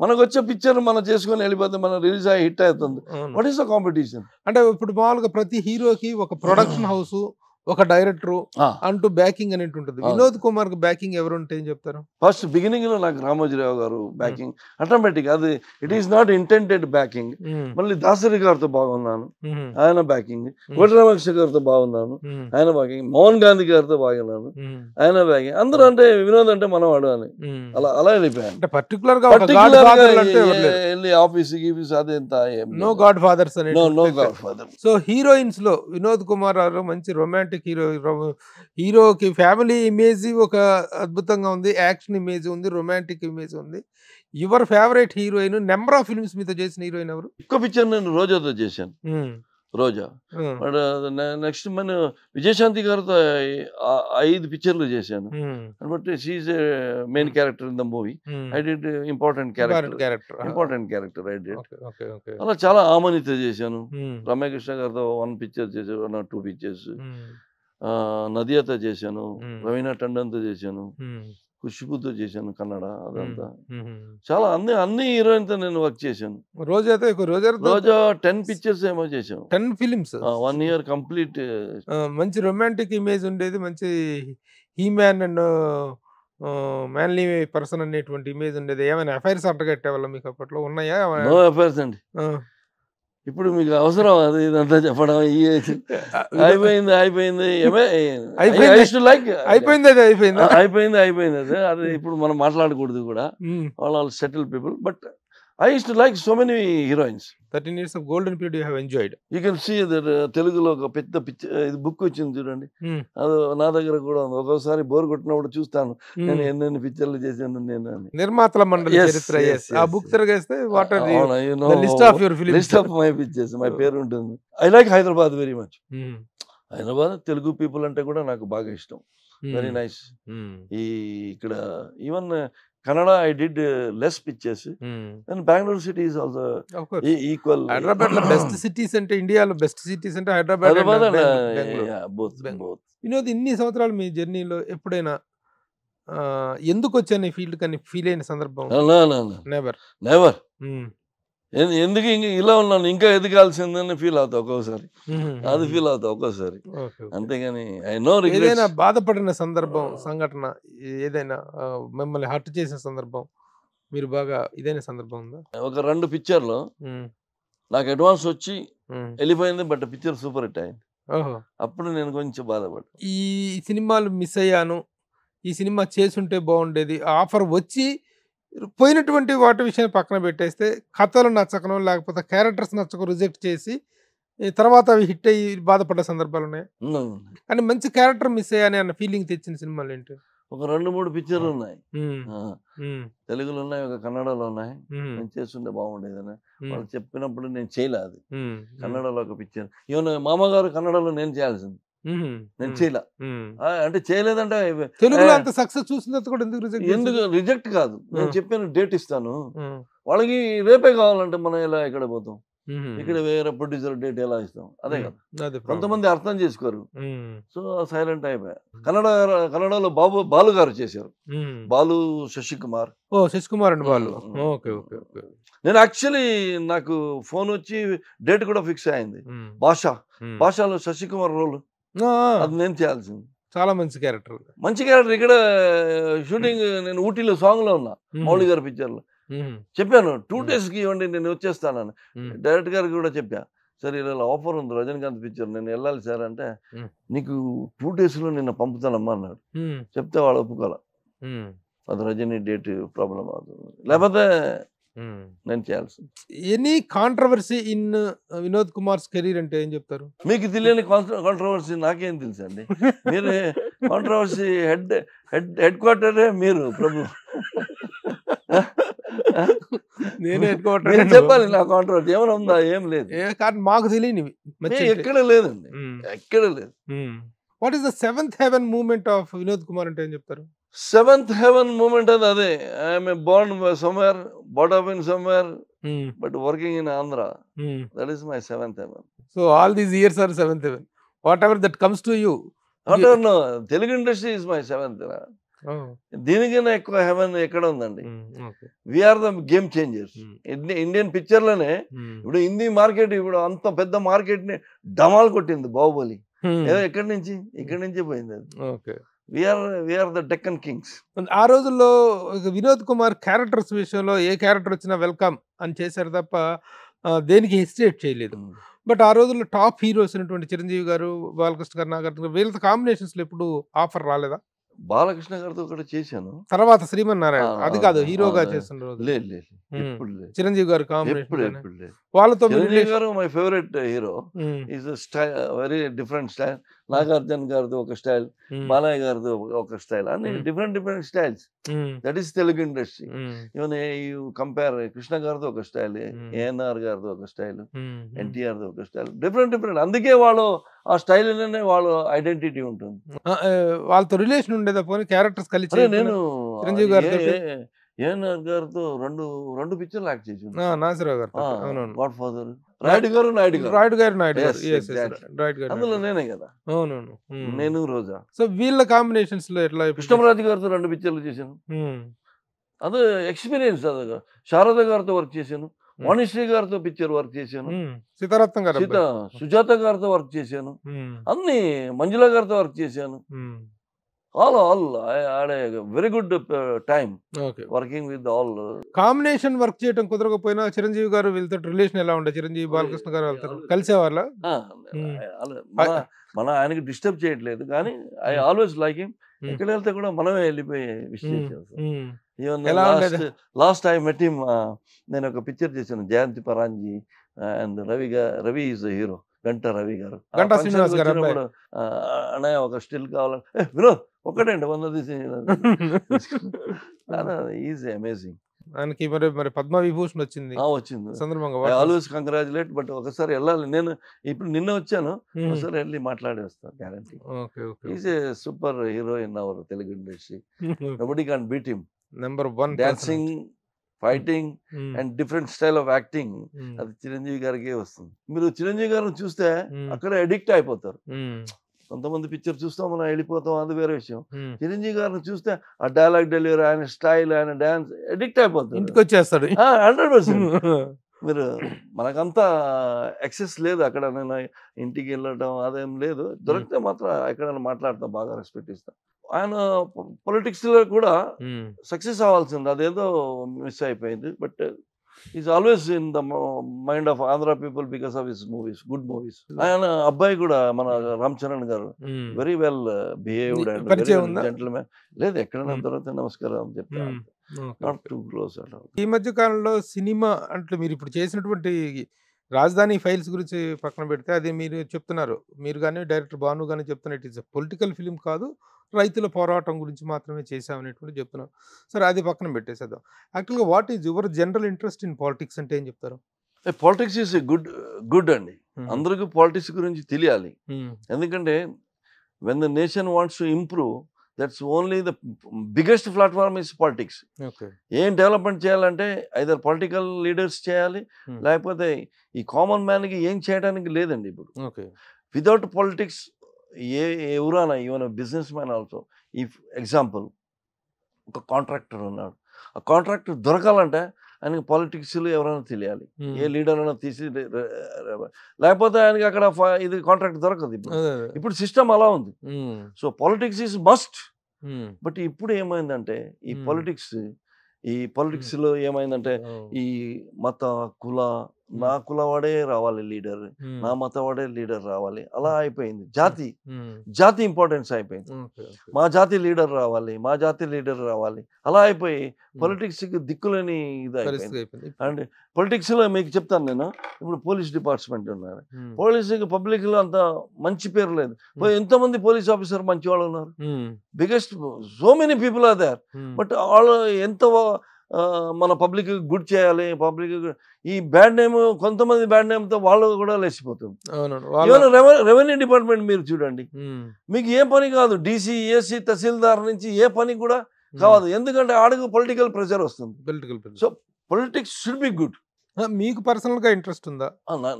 Speaker 2: మనకు వచ్చే పిక్చర్ మనం చేసుకొని వెళ్ళిపోతే మన రిలీజ్ అయ్యి హిట్ అవుతుంది. What is the competition?
Speaker 1: అంటే ఇప్పుడు మామూలుగా ప్రతి హీరోకి ఒక ప్రొడక్షన్ హౌస్, ఒక డైరెక్టర్ అంటూ బ్యాకింగ్ అనేది ఉంటుంది. వినోద్ కుమార్ కి బ్యాకింగ్ ఎవరు ఉంటే ఏం చెప్తారు?
Speaker 2: ఫస్ట్ బిగినింగ్ లో నాకు రామోజీరావు గారు బ్యాకింగ్ ఆటోమేటిక్. అది it is not intended backing. మళ్ళీ దాసరి గారితో బాగున్నాను, ఆయన బ్యాకింగ్. కోటరామకృష్ణ గారితో బాగున్నాను, ఆయన బ్యాకింగ్. మోహన్ గాంధీ గారితో బాగున్నాను, ఆయన బ్యాకింగ్. అందరూ అంటే వినోద్ అంటే మనవాడు అని అలా వెళ్ళిపోయాను.
Speaker 1: పర్టికులర్ గా
Speaker 2: వెళ్ళి ఆఫీస్ గీఫీస్ అదేంత
Speaker 1: నో గాడ్ ఫాదర్స్ అనే.
Speaker 2: No godfather.
Speaker 1: So heroines లో వినోద్ కుమార్ గారు మంచి రొమాంటిక్ హీరోకి ఫ్యామిలీ ఇమేజ్ ఒక అద్భుతంగా ఉంది, యాక్షన్ ఇమేజ్ ఉంది, రొమాంటిక్ ఇమేజ్ ఉంది. Your favourite heroine, number of films మీతో చేసిన హీరోయిన్ ఎవరు?
Speaker 2: ఎక్కువ పిక్చర్ నేను రోజాతో చేశాను. రోజా. నెక్స్ట్ మన విజయశాంతి గారితో 5 పిక్చర్లు చేశాను. But she's main character in the movie. I did important character I did. అలా చాలా ఆమనితో చేశాను. రమ్యకృష్ణ గారితో 1 పిక్చర్ చేశాను, 1 or 2 పిక్చర్స్. నదియాతో చేశాను, రవీనా టండన్తో చేశాను, ఖుష్బుతో చేశాను కన్నడ. అదంతా చాలా అన్ని హీరోయిన్ తో నేను వర్క్ చేశాను. రోజా 10 పిక్చర్స్ ఏమో చేశాను,
Speaker 1: 10 ఫిలిమ్స్,
Speaker 2: 1 year కంప్లీట్.
Speaker 1: మంచి రొమాంటిక్ ఇమేజ్ ఉండేది, మంచి he man and manly person అనేటువంటి ఇమేజ్ ఉండేది. ఏమైనా అఫైర్స్ అంటగట్టేవాళ్ళ మీకు అప్పట్లో? ఉన్నాయా?
Speaker 2: నో అఫైర్స్ అండి. ఇప్పుడు మీకు అవసరం అది ఇదంతా చెప్పడం? అయిపోయింది అది ఇప్పుడు మనం మాట్లాడకూడదు కూడా. All settle people. But I used to like so many heroines.
Speaker 1: 13 years of golden period you have enjoyed.
Speaker 2: You can see that తెలుగులో ఒక పెద్ద బుక్ వచ్చింది చూడండి, అది నా దగ్గర కూడా ఉంది. ఒక్కోసారి బోర్ కొట్టినప్పుడు చూస్తాను నేను ఎన్నెన్ని పిక్చర్లు చేశాను నేను అని.
Speaker 1: నిర్మాతల మండలి చరిత్ర. ఆ బుక్ తిరగేస్తే what are the list of your films,
Speaker 2: list of my pictures, my పేరు ఉంటుంది. I like Hyderabad very much. Hyderabad Telugu people అంటే కూడా నాకు బాగా ఇష్టం. Very nice. ఇక్కడ even Kannada I did less pictures, and Bangalore city is also equal.
Speaker 1: Hyderabad the best cities ante India lo best cities ante Hyderabad and Bangalore.
Speaker 2: Yeah, both.
Speaker 1: Vinod, ఇన్ని సంవత్సరాలు మీ జర్నీలో ఎప్పుడైనా ఎందుకు వచ్చాను ఈ ఫీల్డ్ కానీ ఫీల్ అయిన సందర్భం?
Speaker 2: నెవర్. ఎందుకు ఇలా ఉన్నాను ఇంకా ఎదగాల్సిందని ఫీల్ అవుతా ఒక్కొక్కసారి, అది ఫీల్ అవుతా ఒక్కోసారి, అంతేగాని ఐ నో
Speaker 1: ఏదైనా బాధపడిన సందర్భం సంఘటన ఏదైనా మిమ్మల్ని హర్ట్ చేసిన సందర్భం మీరు బాగా ఇదైన సందర్భం ఉందా?
Speaker 2: ఒక 2 పిక్చర్లో నాకు అడ్వాన్స్ వచ్చి వెళ్ళిపోయింది, బట్ పిక్చర్ సూపర్ హిట్ అయింది.
Speaker 1: ఓహో,
Speaker 2: అప్పుడు నేను కొంచెం బాధపడ్డా.
Speaker 1: ఈ సినిమాలు మిస్ అయ్యాను, ఈ సినిమా చేసుంటే బాగుండేది, ఆఫర్ వచ్చి పోయినటువంటి వాటి విషయాన్ని పక్కన పెట్టేస్తే కథలు నచ్చకనో లేకపోతే క్యారెక్టర్స్ నచ్చక రిజెక్ట్ చేసి తర్వాత అవి హిట్ అయ్యి బాధపడ్డ సందర్భాలు ఉన్నాయి. కానీ మంచి క్యారెక్టర్ మిస్ అయ్యాని అన్న ఫీలింగ్ తెచ్చిన సినిమాలు ఏంటి?
Speaker 2: ఒక 2-3 పిక్చర్లు ఉన్నాయి, తెలుగులో ఉన్నాయి, ఒక కన్నడలో ఉన్నాయి. నేను చేస్తుంటే బాగుండేదని వాళ్ళు చెప్పినప్పుడు నేను చేయలేదు. కన్నడలో ఒక పిక్చర్, ఈవెన్ మామగారు కన్నడలో నేను చేయాల్సింది, నేను చేయలే. అంటే చేయలేదంటే
Speaker 1: తెలుగులో అంత సక్సెస్ చూసిన తర్వాత కూడా
Speaker 2: ఎందుకు రిజెక్ట్ కాదు, నేను చెప్పిన డేట్ ఇస్తాను వాళ్ళకి, రేపే కావాలంటే మనం ఎలా ఎక్కడ పోతాం, ఇక్కడ వేరే ప్రొడ్యూసర్ డేట్ ఎలా ఇస్తాం, అదే కదా. కొంతమంది అర్థం చేసుకోరు, సో సైలెంట్ అయిపోయా. కన్నడలో బాలు గారు చేశారు, బాలు శశికుమార్.
Speaker 1: ఓ శశికుమార్ అండి బాలు.
Speaker 2: నేను యాక్చువల్లీ నాకు ఫోన్ వచ్చి డేట్ కూడా ఫిక్స్ అయింది, భాషలో శశికుమార్ రోల్ అది నేను చేయాల్సింది.
Speaker 1: చాలా మంచి క్యారెక్టర్,
Speaker 2: ఇక్కడ షూటింగ్ నేను ఊటీలో సాంగ్ లో ఉన్నా, మౌళి గారి పిక్చర్ లో చెప్పాను 2 days కి ఇవ్వండి నేను వచ్చేస్తానని. డైరెక్టర్ గారికి కూడా చెప్పా, సరే ఇలా ఆఫర్ ఉంది రజనీకాంత్ పిక్చర్, నేను వెళ్ళాలి సార్ అంటే, నీకు 2 days లో నిన్న పంపుతానమ్మా అన్నాడు. చెప్తే వాడు ఒప్పుకోలే, అది రజనీ డేట్ ప్రాబ్లం అవుతుంది, లేకపోతే నేను చేయాల్సి.
Speaker 1: Any controversy in Vinod Kumars career అంటే ఏం చెప్తారు?
Speaker 2: మీకు తెలియని కాంట్రవర్సీ నాకేం తెలుసు అండి, మీరు కాంట్రవర్సీ హెడ్ క్వార్టరే మీరు ప్రభు,
Speaker 1: నేనే
Speaker 2: చెప్పాలి. నా కాంట్రవర్సీ ఏమైనా ఉందా? ఏం లేదు,
Speaker 1: కానీ మాకు తెలియనివి
Speaker 2: ఎక్కడ లేదండి, ఎక్కడ లేదు.
Speaker 1: What is the 7th heaven moment of Vinod Kumar అంటే ఏం చెప్తారు?
Speaker 2: 7th heaven మూమెంట్ అది అదే, I'm born somewhere, brought up in somewhere, but working in Andhra, that is my 7th heaven.
Speaker 1: So all these years are 7th heaven, whatever that comes to you.
Speaker 2: Telugu industry is my 7th. దీనికైనా ఎక్కువ heaven ఎక్కడ ఉందండి? We're the game changers. Indian పిక్చర్లోనే ఇప్పుడు Hindi market ఇప్పుడు అంత పెద్ద market ని డమాల్ కొట్టింది బాహుబలి. ఎక్కడి నుంచి పోయింది అది. We're the Deccan kings.
Speaker 1: ఆ రోజుల్లో వినోద్ కుమార్ క్యారెక్టర్స్ విషయంలో ఏ క్యారెక్టర్ వచ్చినా వెల్కమ్ అని చేశారు తప్ప దేనికి హెసిటేట్ చేయలేదు. బట్ ఆ రోజుల్లో టాప్ హీరోస్ అయినటువంటి చిరంజీవి గారు, బాలకృష్ణ గారు, నాగార్జున వీళ్ళతో కాంబినేషన్స్ లో ఎప్పుడు ఆఫర్ రాలేదా?
Speaker 2: బాలకృష్ణ గారితో ఒకటి చేశాను,
Speaker 1: తర్వాత శ్రీమన్నారాయణ, అది కాదు హీరోగా చేస్తున్న రోజు చిరంజీవి గారు కాంబినేషన్. వాళ్ళతో
Speaker 2: గారు my favourite hero, is very different style. Nagarjuna గారితో ఒక స్టైల్, బాలయ్య గారితో ఒక స్టైల్, అన్ని different styles. That is Telugu industry. Even you compare Krishna గారితో ఒక స్టైల్, ఏఎన్ఆర్ గారితో ఒక స్టైల్, ఎన్టీఆర్ తో ఒక స్టైల్, డిఫరెంట్. అందుకే వాళ్ళు ఆ స్టైల్ లోనే వాళ్ళ ఐడెంటిటీ ఉంటుంది.
Speaker 1: వాళ్ళతో రిలేషన్ ఉండేదా పోనీ క్యారెక్టర్స్ కలిసి?
Speaker 2: నేను
Speaker 1: చిరంజీవి గారితో
Speaker 2: ఏఎన్ఆర్ గారితో రెండు పిక్చర్లు యాక్ట్ చేసి,
Speaker 1: నాసిరావు గారు,
Speaker 2: గాడ్ ఫాదర్, రాయుడు గారు, అందులో నేనే కదా.
Speaker 1: అవునవును,
Speaker 2: నేను రోజా.
Speaker 1: సో వీళ్ళ కాంబినేషన్స్ లో ఎట్లా?
Speaker 2: కృష్ణరాజు గారితో 2 పిక్చర్లు చేశాను, అది ఎక్స్పీరియన్స్. అది శారద గారితో వర్క్ చేశాను, వాణిశ్రీ గారితో పిక్చర్ వర్క్ చేశాను,
Speaker 1: సీతారత్నం గారు,
Speaker 2: సుజాత గారితో వర్క్ చేశాను, అన్ని మంజుల గారితో వర్క్ చేశాను. all I had a very good time working with all.
Speaker 1: Combination work చేయడం కుదరకపోయినా చిరంజీవి గారు వీళ్ళతో రిలేషన్ ఎలా ఉండే? చిరంజీవి బాలకృష్ణ గారు వెళ్తారు కలిసేవాళ్ళ?
Speaker 2: మన ఆయనకి డిస్టర్బ్ చేయట్లేదు కానీ ఐ ఆల్వేస్ లైక్ హిమ్. ఎక్కడ వెళ్తే కూడా మనమే వెళ్ళిపోయి విషయం చేస్తాం. లాస్ట్ ఐ మెట్ హిమ్, నేను ఒక పిక్చర్ చేశాను, Jayanthi Paranji and Ravi is hero, Ganta Ravi garu. అన్నయ్య ఒక స్టిల్ కావాలి, వినోద్ ఒకటండి 100 తీసి. Is amazing.
Speaker 1: ఆయనకి మరి పద్మ విభూషణ్ వచ్చింది సందర్భంగా
Speaker 2: ఆల్వేస్ కంగ్రాచులేట్. బట్ ఒకసారి వెళ్ళాలి, నేను ఇప్పుడు నిన్న వచ్చాను, ఒకసారి వెళ్ళి మాట్లాడి వస్తాను guarantee. Is a super hero in our Telugu industry. Nobody can beat him.
Speaker 1: Number 1
Speaker 2: dancing, fighting and different style of acting, అది చిరంజీవి గారికి వస్తుంది. మీరు చిరంజీవి గారిని చూస్తే అక్కడ అడిక్ట్ అయిపోతారు. కొంతమంది పిక్చర్ చూస్తాం మనం వెళ్ళిపోతాం, అది వేరే విషయం. చిరంజీవి గారిని చూస్తే ఆ డైలాగ్ డెలివరీ, ఆయన స్టైల్, ఆయన డాన్స్ అడిక్ట్ అయిపోతారు,
Speaker 1: ఇంటికి వచ్చేస్తాడు
Speaker 2: 100%. మీరు మనకంతా యాక్సెస్ లేదు అక్కడ, నేను ఇంటికి వెళ్ళడం అదేం లేదు, దొరికితే మాత్రం ఎక్కడైనా మాట్లాడతా, బాగా రెస్పెక్ట్ ఇస్తా. ఆయన పొలిటిక్స్లో కూడా సక్సెస్ అవ్వాల్సింది, అదేదో మిస్ అయిపోయింది. But is always in the mind of Andhra people because of his movies, good movies. ఆయన అబ్బాయి కూడా మన రామ్ చరణ్ గారు very well behaved and very gentlemen. లేదు, ఎక్కడైనా దొరికితే నమస్కారం చెప్తాను, not too close at all.
Speaker 1: ఈ మధ్య కాలంలో సినిమా అంటే మీరు ఇప్పుడు చేసినటువంటి రాజధాని ఫైల్స్ గురించి పక్కన పెడితే, అది మీరు చెప్తున్నారు, మీరు కానీ డైరెక్టర్ భాను కానీ చెప్తున్నారు, it is a political film కాదు, రైతుల పోరాటం గురించి మాత్రమే చేసామనేటువంటి చెప్తున్నారు. సరే, అది పక్కన పెట్టేసేద్దాం. యాక్చువల్గా what is your general interest in politics అంటే ఏం చెప్తారు?
Speaker 2: పాలిటిక్స్ ఈజ్ గుడ్ అండి. అందరికీ పాలిటిక్స్ గురించి తెలియాలి. ఎందుకంటే when the nation wants to improve, that's only the biggest platform is politics. ఏం డెవలప్మెంట్ చేయాలంటే ఐదర్ పొలిటికల్ లీడర్స్ చేయాలి, లేకపోతే ఈ కామన్ మ్యాన్కి ఏం చేయడానికి లేదండి ఇప్పుడు. వితౌట్ పాలిటిక్స్ ఎవరైనా, ఈవెన్ బిజినెస్ మ్యాన్ ఆల్సో, ఈ ఎగ్జాంపుల్ ఒక కాంట్రాక్టర్ ఉన్నాడు, ఆ కాంట్రాక్టర్ దొరకాలంటే ఆయనకి పాలిటిక్స్లో ఎవరైనా తెలియాలి, ఏ లీడర్ అయినా తీసి, లేకపోతే ఆయనకి అక్కడ ఇది కాంట్రాక్ట్ దొరకదు. ఇప్పుడు సిస్టమ్ అలా ఉంది. So politics is must. But ఇప్పుడు ఏమైందంటే ఈ పాలిటిక్స్లో ఏమైందంటే ఈ మత కుల, నా కులవాడే రావాలి లీడర్, నా మతవాడే లీడర్ రావాలి, అలా అయిపోయింది. జాతి ఇంపార్టెన్స్ అయిపోయింది. మా జాతి లీడర్ రావాలి, అలా అయిపోయి పొలిటిక్స్కి దిక్కులేని ఇది అయిపోయింది. అండ్ పొలిటిక్స్లో మీకు చెప్తాను నేను, ఇప్పుడు పోలీస్ డిపార్ట్మెంట్ ఉన్నారు, పోలీసుకి పబ్లిక్లో అంత మంచి పేరు లేదు. ఎంతోమంది పోలీస్ ఆఫీసర్ మంచి వాళ్ళు ఉన్నారు, biggest so many people are there. But వాళ్ళు ఎంతో మన పబ్లిక్ గుడ్ చేయాలి, పబ్లిక్ ఈ బ్యాడ్ నేమ్, కొంతమంది బ్యాడ్ నేమ్తో వాళ్ళు కూడా లేచిపోతుంది. రెవెన్యూ డిపార్ట్మెంట్ మీరు చూడండి, మీకు ఏ పని కాదు, డీసీ, ఏసీ, తహసీల్దార్ నుంచి ఏ పని కూడా కాదు, ఎందుకంటే ఆడకు పొలిటికల్ ప్రెషర్ వస్తుంది. So politics should be good.
Speaker 1: మీకు పర్సనల్ గా ఇంట్రెస్ట్ ఉందా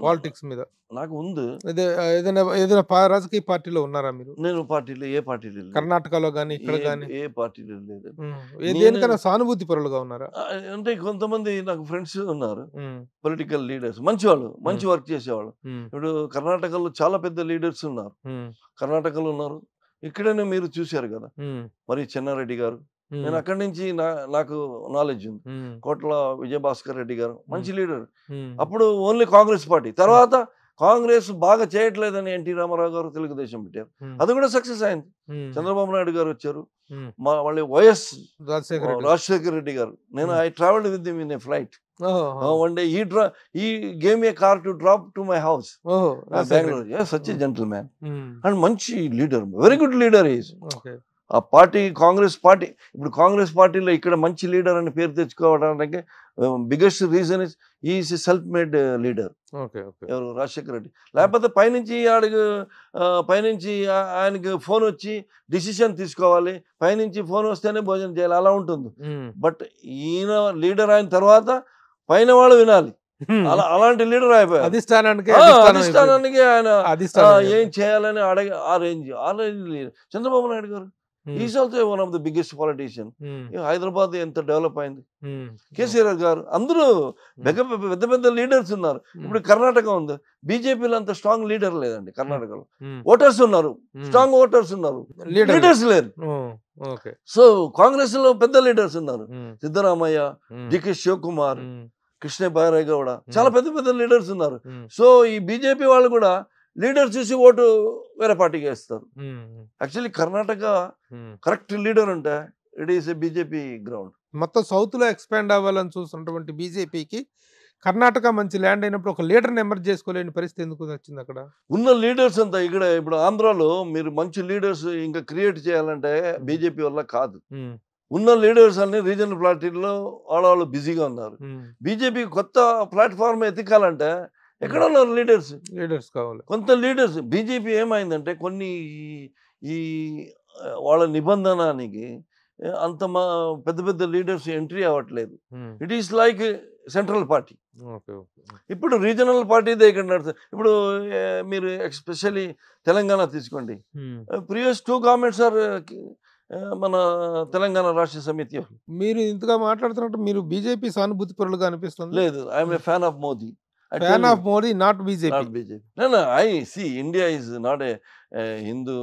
Speaker 1: పాలిటిక్స్ మీద?
Speaker 2: నాకు ఉంది.
Speaker 1: ఏదైనా రాజకీయ పార్టీలో ఉన్నారా మీరు?
Speaker 2: నేను పార్టీలో ఏ పార్టీలో,
Speaker 1: కర్ణాటకలో గానీ ఇక్కడ గానీ
Speaker 2: ఏ పార్టీలో లేదు.
Speaker 1: దేనికైనా సానుభూతి పరులుగా ఉన్నారా?
Speaker 2: అంటే కొంతమంది నాకు ఫ్రెండ్స్ ఉన్నారు, పొలిటికల్ లీడర్స్, మంచివాళ్ళు, మంచి వర్క్ చేసేవాళ్ళు. ఇప్పుడు కర్ణాటకలో చాలా పెద్ద లీడర్స్ ఉన్నారు, కర్ణాటకలో ఉన్నారు. ఇక్కడనే మీరు చూశారు కదా, మరి చెన్నారెడ్డి గారు, నేను అక్కడి నుంచి నాకు నాలెడ్జ్ ఉంది. కోట్ల విజయభాస్కర్ రెడ్డి గారు మంచి లీడర్. అప్పుడు ఓన్లీ కాంగ్రెస్ పార్టీ, తర్వాత కాంగ్రెస్ బాగా చేయట్లేదని ఎన్టీ రామారావు గారు తెలుగుదేశం పెట్టారు, అది కూడా సక్సెస్ అయింది. చంద్రబాబు నాయుడు గారు వచ్చారు, మళ్ళీ వైఎస్ రాజశేఖర రెడ్డి గారు. నేను I travelled with him in a flight. One day he gave me a car to drop to my house, Bangalore. Yes, such a gentleman and manchi leader, very good leader he is. ఆ party Congress party, ఇప్పుడు కాంగ్రెస్ పార్టీలో ఇక్కడ మంచి leader అని పేరు తెచ్చుకోవడానికి biggest reason is is self made leader. ఎవరు? రాజశేఖర రెడ్డి. లేకపోతే పైనుంచి ఆయనకి ఫోన్ వచ్చి డిసిషన్ తీసుకోవాలి, పైనుంచి ఫోన్ వస్తేనే భోజనం చేయాలి, అలా ఉంటుంది. బట్ ఈయన లీడర్ అయిన తర్వాత పైన వాళ్ళు వినాలి, అలాంటి లీడర్ అయిపోయారు. అధిష్టానానికి ఆయన ఏం చేయాలని అడిగి ఆ రేంజ్ చంద్రబాబు నాయుడు గారు is also one of the biggest politician. Hyderabad ఎంత డెవలప్ అయింది, కేసీఆర్ గారు, అందరూ పెద్ద పెద్ద లీడర్స్ ఉన్నారు. ఇప్పుడు కర్ణాటక ఉంది, బీజేపీలో అంత స్ట్రాంగ్ లీడర్ లేదండి కర్ణాటకలో. ఓటర్స్ ఉన్నారు, స్ట్రాంగ్ ఓటర్స్ ఉన్నారు, లీడర్స్ లేరు. సో కాంగ్రెస్ లో పెద్ద లీడర్స్ ఉన్నారు, సిద్ధరామయ్య, డికే శివకుమార్, కృష్ణ బైరాయ్ గౌడ, చాలా పెద్ద పెద్ద లీడర్స్ ఉన్నారు. సో ఈ బీజేపీ వాళ్ళు కూడా లీడర్ చూసి ఓటు వేరే పార్టీకి వేస్తారు. యాక్చువల్లీ కర్ణాటక కరెక్ట్ లీడర్ ఉంటే it is a BJP ground.
Speaker 1: మొత్తం సౌత్ లో ఎక్స్పాండ్ అవ్వాలని చూస్తున్నటువంటి బీజేపీకి కర్ణాటక మంచి ల్యాండ్ అయినప్పుడు ఒక లీడర్ని ఎమర్జ్ చేసుకోలేని పరిస్థితి ఎందుకు వచ్చింది? అక్కడ ఉన్న
Speaker 2: లీడర్స్ అంతా ఇక్కడ, ఇప్పుడు ఆంధ్రాలో మీరు మంచి లీడర్స్ ఇంకా క్రియేట్ చేయాలంటే బీజేపీ వల్ల కాదు. ఉన్న లీడర్స్ అన్ని రీజనల్ పార్టీల్లో వాళ్ళు బిజీగా ఉన్నారు. బీజేపీ కొత్త ప్లాట్ఫామ్ ఎత్తికాలంటే ఎక్కడ ఉన్నారు లీడర్స్ కావాలి, కొంత లీడర్స్. బీజేపీ ఏమైందంటే కొన్ని ఈ వాళ్ళ నిబంధనానికి అంత పెద్ద పెద్ద లీడర్స్ ఎంట్రీ అవ్వట్లేదు. It is like central party. ఇప్పుడు రీజనల్ పార్టీ ఇక్కడ నడుస్తుంది. ఇప్పుడు మీరు ఎస్పెషల్లీ తెలంగాణ తీసుకోండి, ప్రీవియస్ 2 గవర్నమెంట్స్ ఆర్ మన తెలంగాణ రాష్ట్ర సమితి.
Speaker 1: మీరు ఇంతగా మాట్లాడుతున్నట్టు మీరు బీజేపీ సానుభూతి పరులుగా అనిపిస్తుంది.
Speaker 2: లేదు, I'm a fan of Modi.
Speaker 1: Fan of Modi, not BJP.
Speaker 2: Not BJP. No, I see India is not a Hindu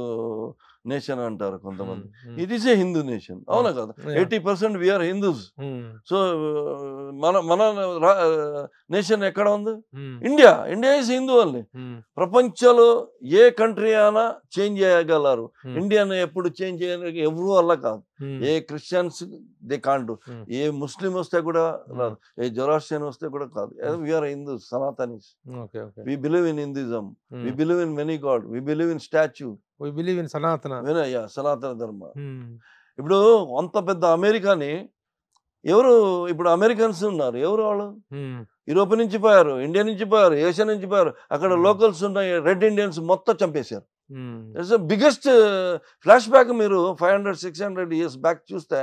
Speaker 2: nation అంటారు కొంతమంది. It is a Hindu nation. అవునా కదా? 80% we are Hindus. సో మన నేషన్ ఎక్కడ ఉంది? India is Hindu only. ప్రపంచంలో ఏ country అయినా change చేయగలరు, ఇండియాను ఎప్పుడు చేంజ్ చేయడానికి ఎవరు వల్ల కాదు. A Christians they can't do, a Muslim వస్తే కూడా రాదు, ఏ జొరాస్ట్రియన్ వస్తే కూడా కాదు. We're Hindus, Sanatanis. We believe in Hinduism, we believe in many god, we believe in statue,
Speaker 1: we believe in Sanatana.
Speaker 2: Sanatana ధర్మ. ఇప్పుడు అంత పెద్ద అమెరికాని ఎవరు, ఇప్పుడు అమెరికన్స్ ఉన్నారు, ఎవరు వాళ్ళు? యూరోప్ నుంచి పోయారు, ఇండియా నుంచి పోయారు, ఏషియా నుంచి పోయారు. అక్కడ లోకల్స్ ఉన్నాయి, రెడ్ ఇండియన్స్ మొత్తం చంపేశారు. It's biggest flash back. మీరు 500-600 years బ్యాక్ చూస్తే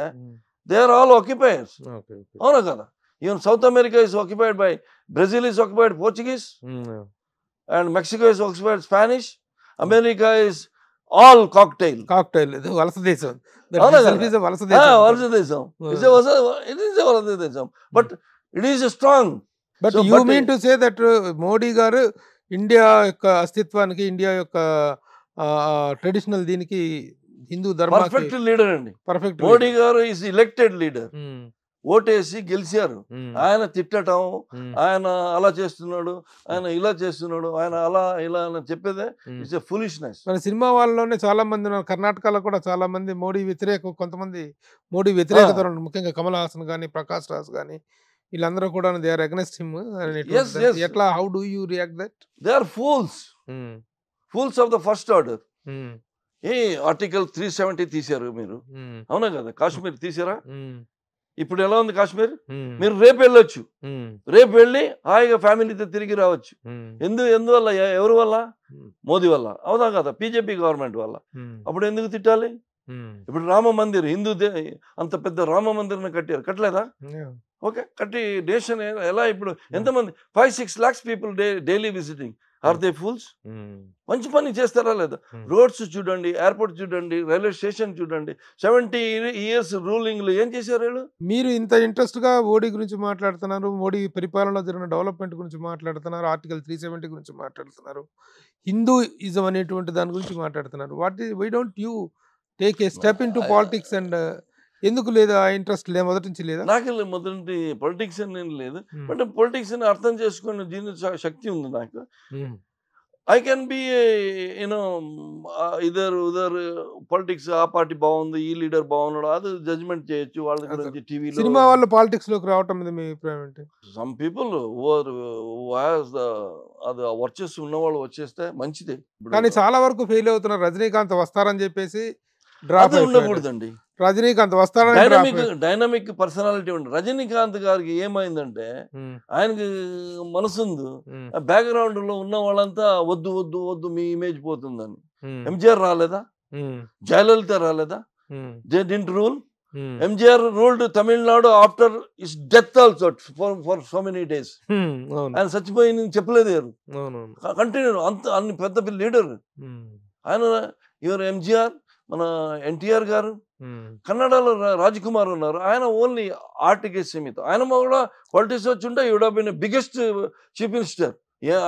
Speaker 2: దే ఆర్ ఆల్ ఆక్యుపైయర్స్. అవునా కదా? Even south America is occupied by, Brazil is occupied Portuguese, and Mexico is occupied Spanish. America is all cocktail.
Speaker 1: వలస దేశం.
Speaker 2: వలస దేశం. వలస దేశం. But it is strong.
Speaker 1: But you mean to say that Modi గారు India యొక్క అస్తిత్వానికి, ఇండియా యొక్క traditional దీనికి, హిందూ ధర్మానికి
Speaker 2: పర్ఫెక్ట్ లీడర్ అండి.
Speaker 1: పర్ఫెక్ట్.
Speaker 2: మోడీ గారు ఈజ్ ఎలక్టెడ్ లీడర్. ఓటేసి గెలిచారు. ఆయన తిట్టడం, ఆయన అలా చేస్తున్నాడు, ఆయన ఇలా చేస్తున్నాడు, ఆయన అలా ఇలా అని చెప్పేదే ఇట్స్ ఎ ఫూలిష్నెస్.
Speaker 1: మన సినిమా వాళ్ళలోనే చాలా మంది ఉన్నారు. కర్ణాటకలో కూడా చాలా మంది మోడీ వ్యతిరేక, కొంతమంది మోడీ వ్యతిరేకత ఉన్నారు. ముఖ్యంగా కమల్ హాసన్ కానీ, ప్రకాష్ రాజ్ కానీ, వీళ్ళందరూ కూడా దే ఆర్ అగైన్స్ట్ హిమ్. ఎట్లా, how do you react that?
Speaker 2: They are fools of the first order. A article 370 తీశారు మీరు, అవునా కదా? కాశ్మీర్ తీసారా? ఇప్పుడు ఎలా ఉంది కాశ్మీర్? మీరు రేపు వెళ్ళొచ్చు, రేపు వెళ్ళి హాయిగా ఫ్యామిలీతో తిరిగి రావచ్చు. ఎందువల్ల? ఎవరి వల్ల? మోదీ వల్ల, అవునా కదా? బీజేపీ గవర్నమెంట్ వల్ల. అప్పుడు ఎందుకు తిట్టాలి? ఇప్పుడు రామ మందిర్, హిందూ అంత పెద్ద రామ మందిర్ని కట్టారు, కట్టలేదా? ఓకే, కట్టి నేషన్ ఎలా? ఇప్పుడు ఎంతమంది? 5-6 lakhs people daily visiting. Are they fools? మంచి పని చేస్తారా లేదా? రోడ్స్ చూడండి, ఎయిర్పోర్ట్ చూడండి, రైల్వే స్టేషన్ చూడండి. 70 years రూలింగ్ లో ఏం చేశారు వీళ్ళు?
Speaker 1: మీరు ఇంత ఇంట్రెస్ట్ గా మోడీ గురించి మాట్లాడుతున్నారు, మోడీ పరిపాలనలో జరిగిన డెవలప్మెంట్ గురించి మాట్లాడుతున్నారు, ఆర్టికల్ 370 గురించి మాట్లాడుతున్నారు, హిందూయిజం అనేటువంటి దాని గురించి మాట్లాడుతున్నారు. Why don't you take a step into politics? And ఎందుకు లేదా ఇంట్రెస్ట్? మొదటి నుంచి లేదా?
Speaker 2: నాకు మొదటి పొలిటిక్స్ అని లేదు, బట్ పొలిటిక్స్ ని అర్థం చేసుకునే దీని శక్తి ఉంది నాకు. I can be you know either politics, ఆ పార్టీ బాగుంది, ఈ లీడర్ బాగున్నాడు, అది జడ్జ్మెంట్ చేయొచ్చు వాళ్ళ గురించి. టీవీలో
Speaker 1: సినిమా వాళ్ళు పాలిటిక్స్ లోకి రావటం మీద మీ అభిప్రాయం ఏంటి?
Speaker 2: సమ్ పీపుల్ అది వర్చెస్ ఉన్నవాళ్ళు వచ్చేస్తే మంచిదే,
Speaker 1: కానీ చాలా వరకు ఫెయిల్ అవుతున్నారు. రజనీకాంత్ వస్తారని చెప్పేసి
Speaker 2: ఉండకూడదండి.
Speaker 1: రజనీకాంత్ వస్తారని
Speaker 2: డైనమిక్ పర్సనాలిటీ ఉంది. రజనీకాంత్ గారికి ఏమైందంటే ఆయనకి మనసుంది, బ్యాక్గ్రౌండ్ లో ఉన్న వాళ్ళంతా వద్దు వద్దు వద్దు మీ ఇమేజ్ పోతుందని. ఎంజిఆర్ రాలేదా? జయలలిత రాలేదా? They didn't rule. MGR ruled Tamil Nadu after is death also for so many days. ఆయన చచ్చిపోయి చెప్పలేదు, కంటిన్యూ. అంత అన్ని పెద్ద లీడర్ ఆయన. యువర్ ఎంజిఆర్, మన ఎన్టీఆర్ గారు, కన్నడలో రాజ్కుమార్ ఉన్నారు, ఆయన ఓన్లీ ఆర్ట్కి సీమితం. ఆయన కూడా పాలిటిక్స్ వచ్చి ఉంటే would have been biggest chief minister.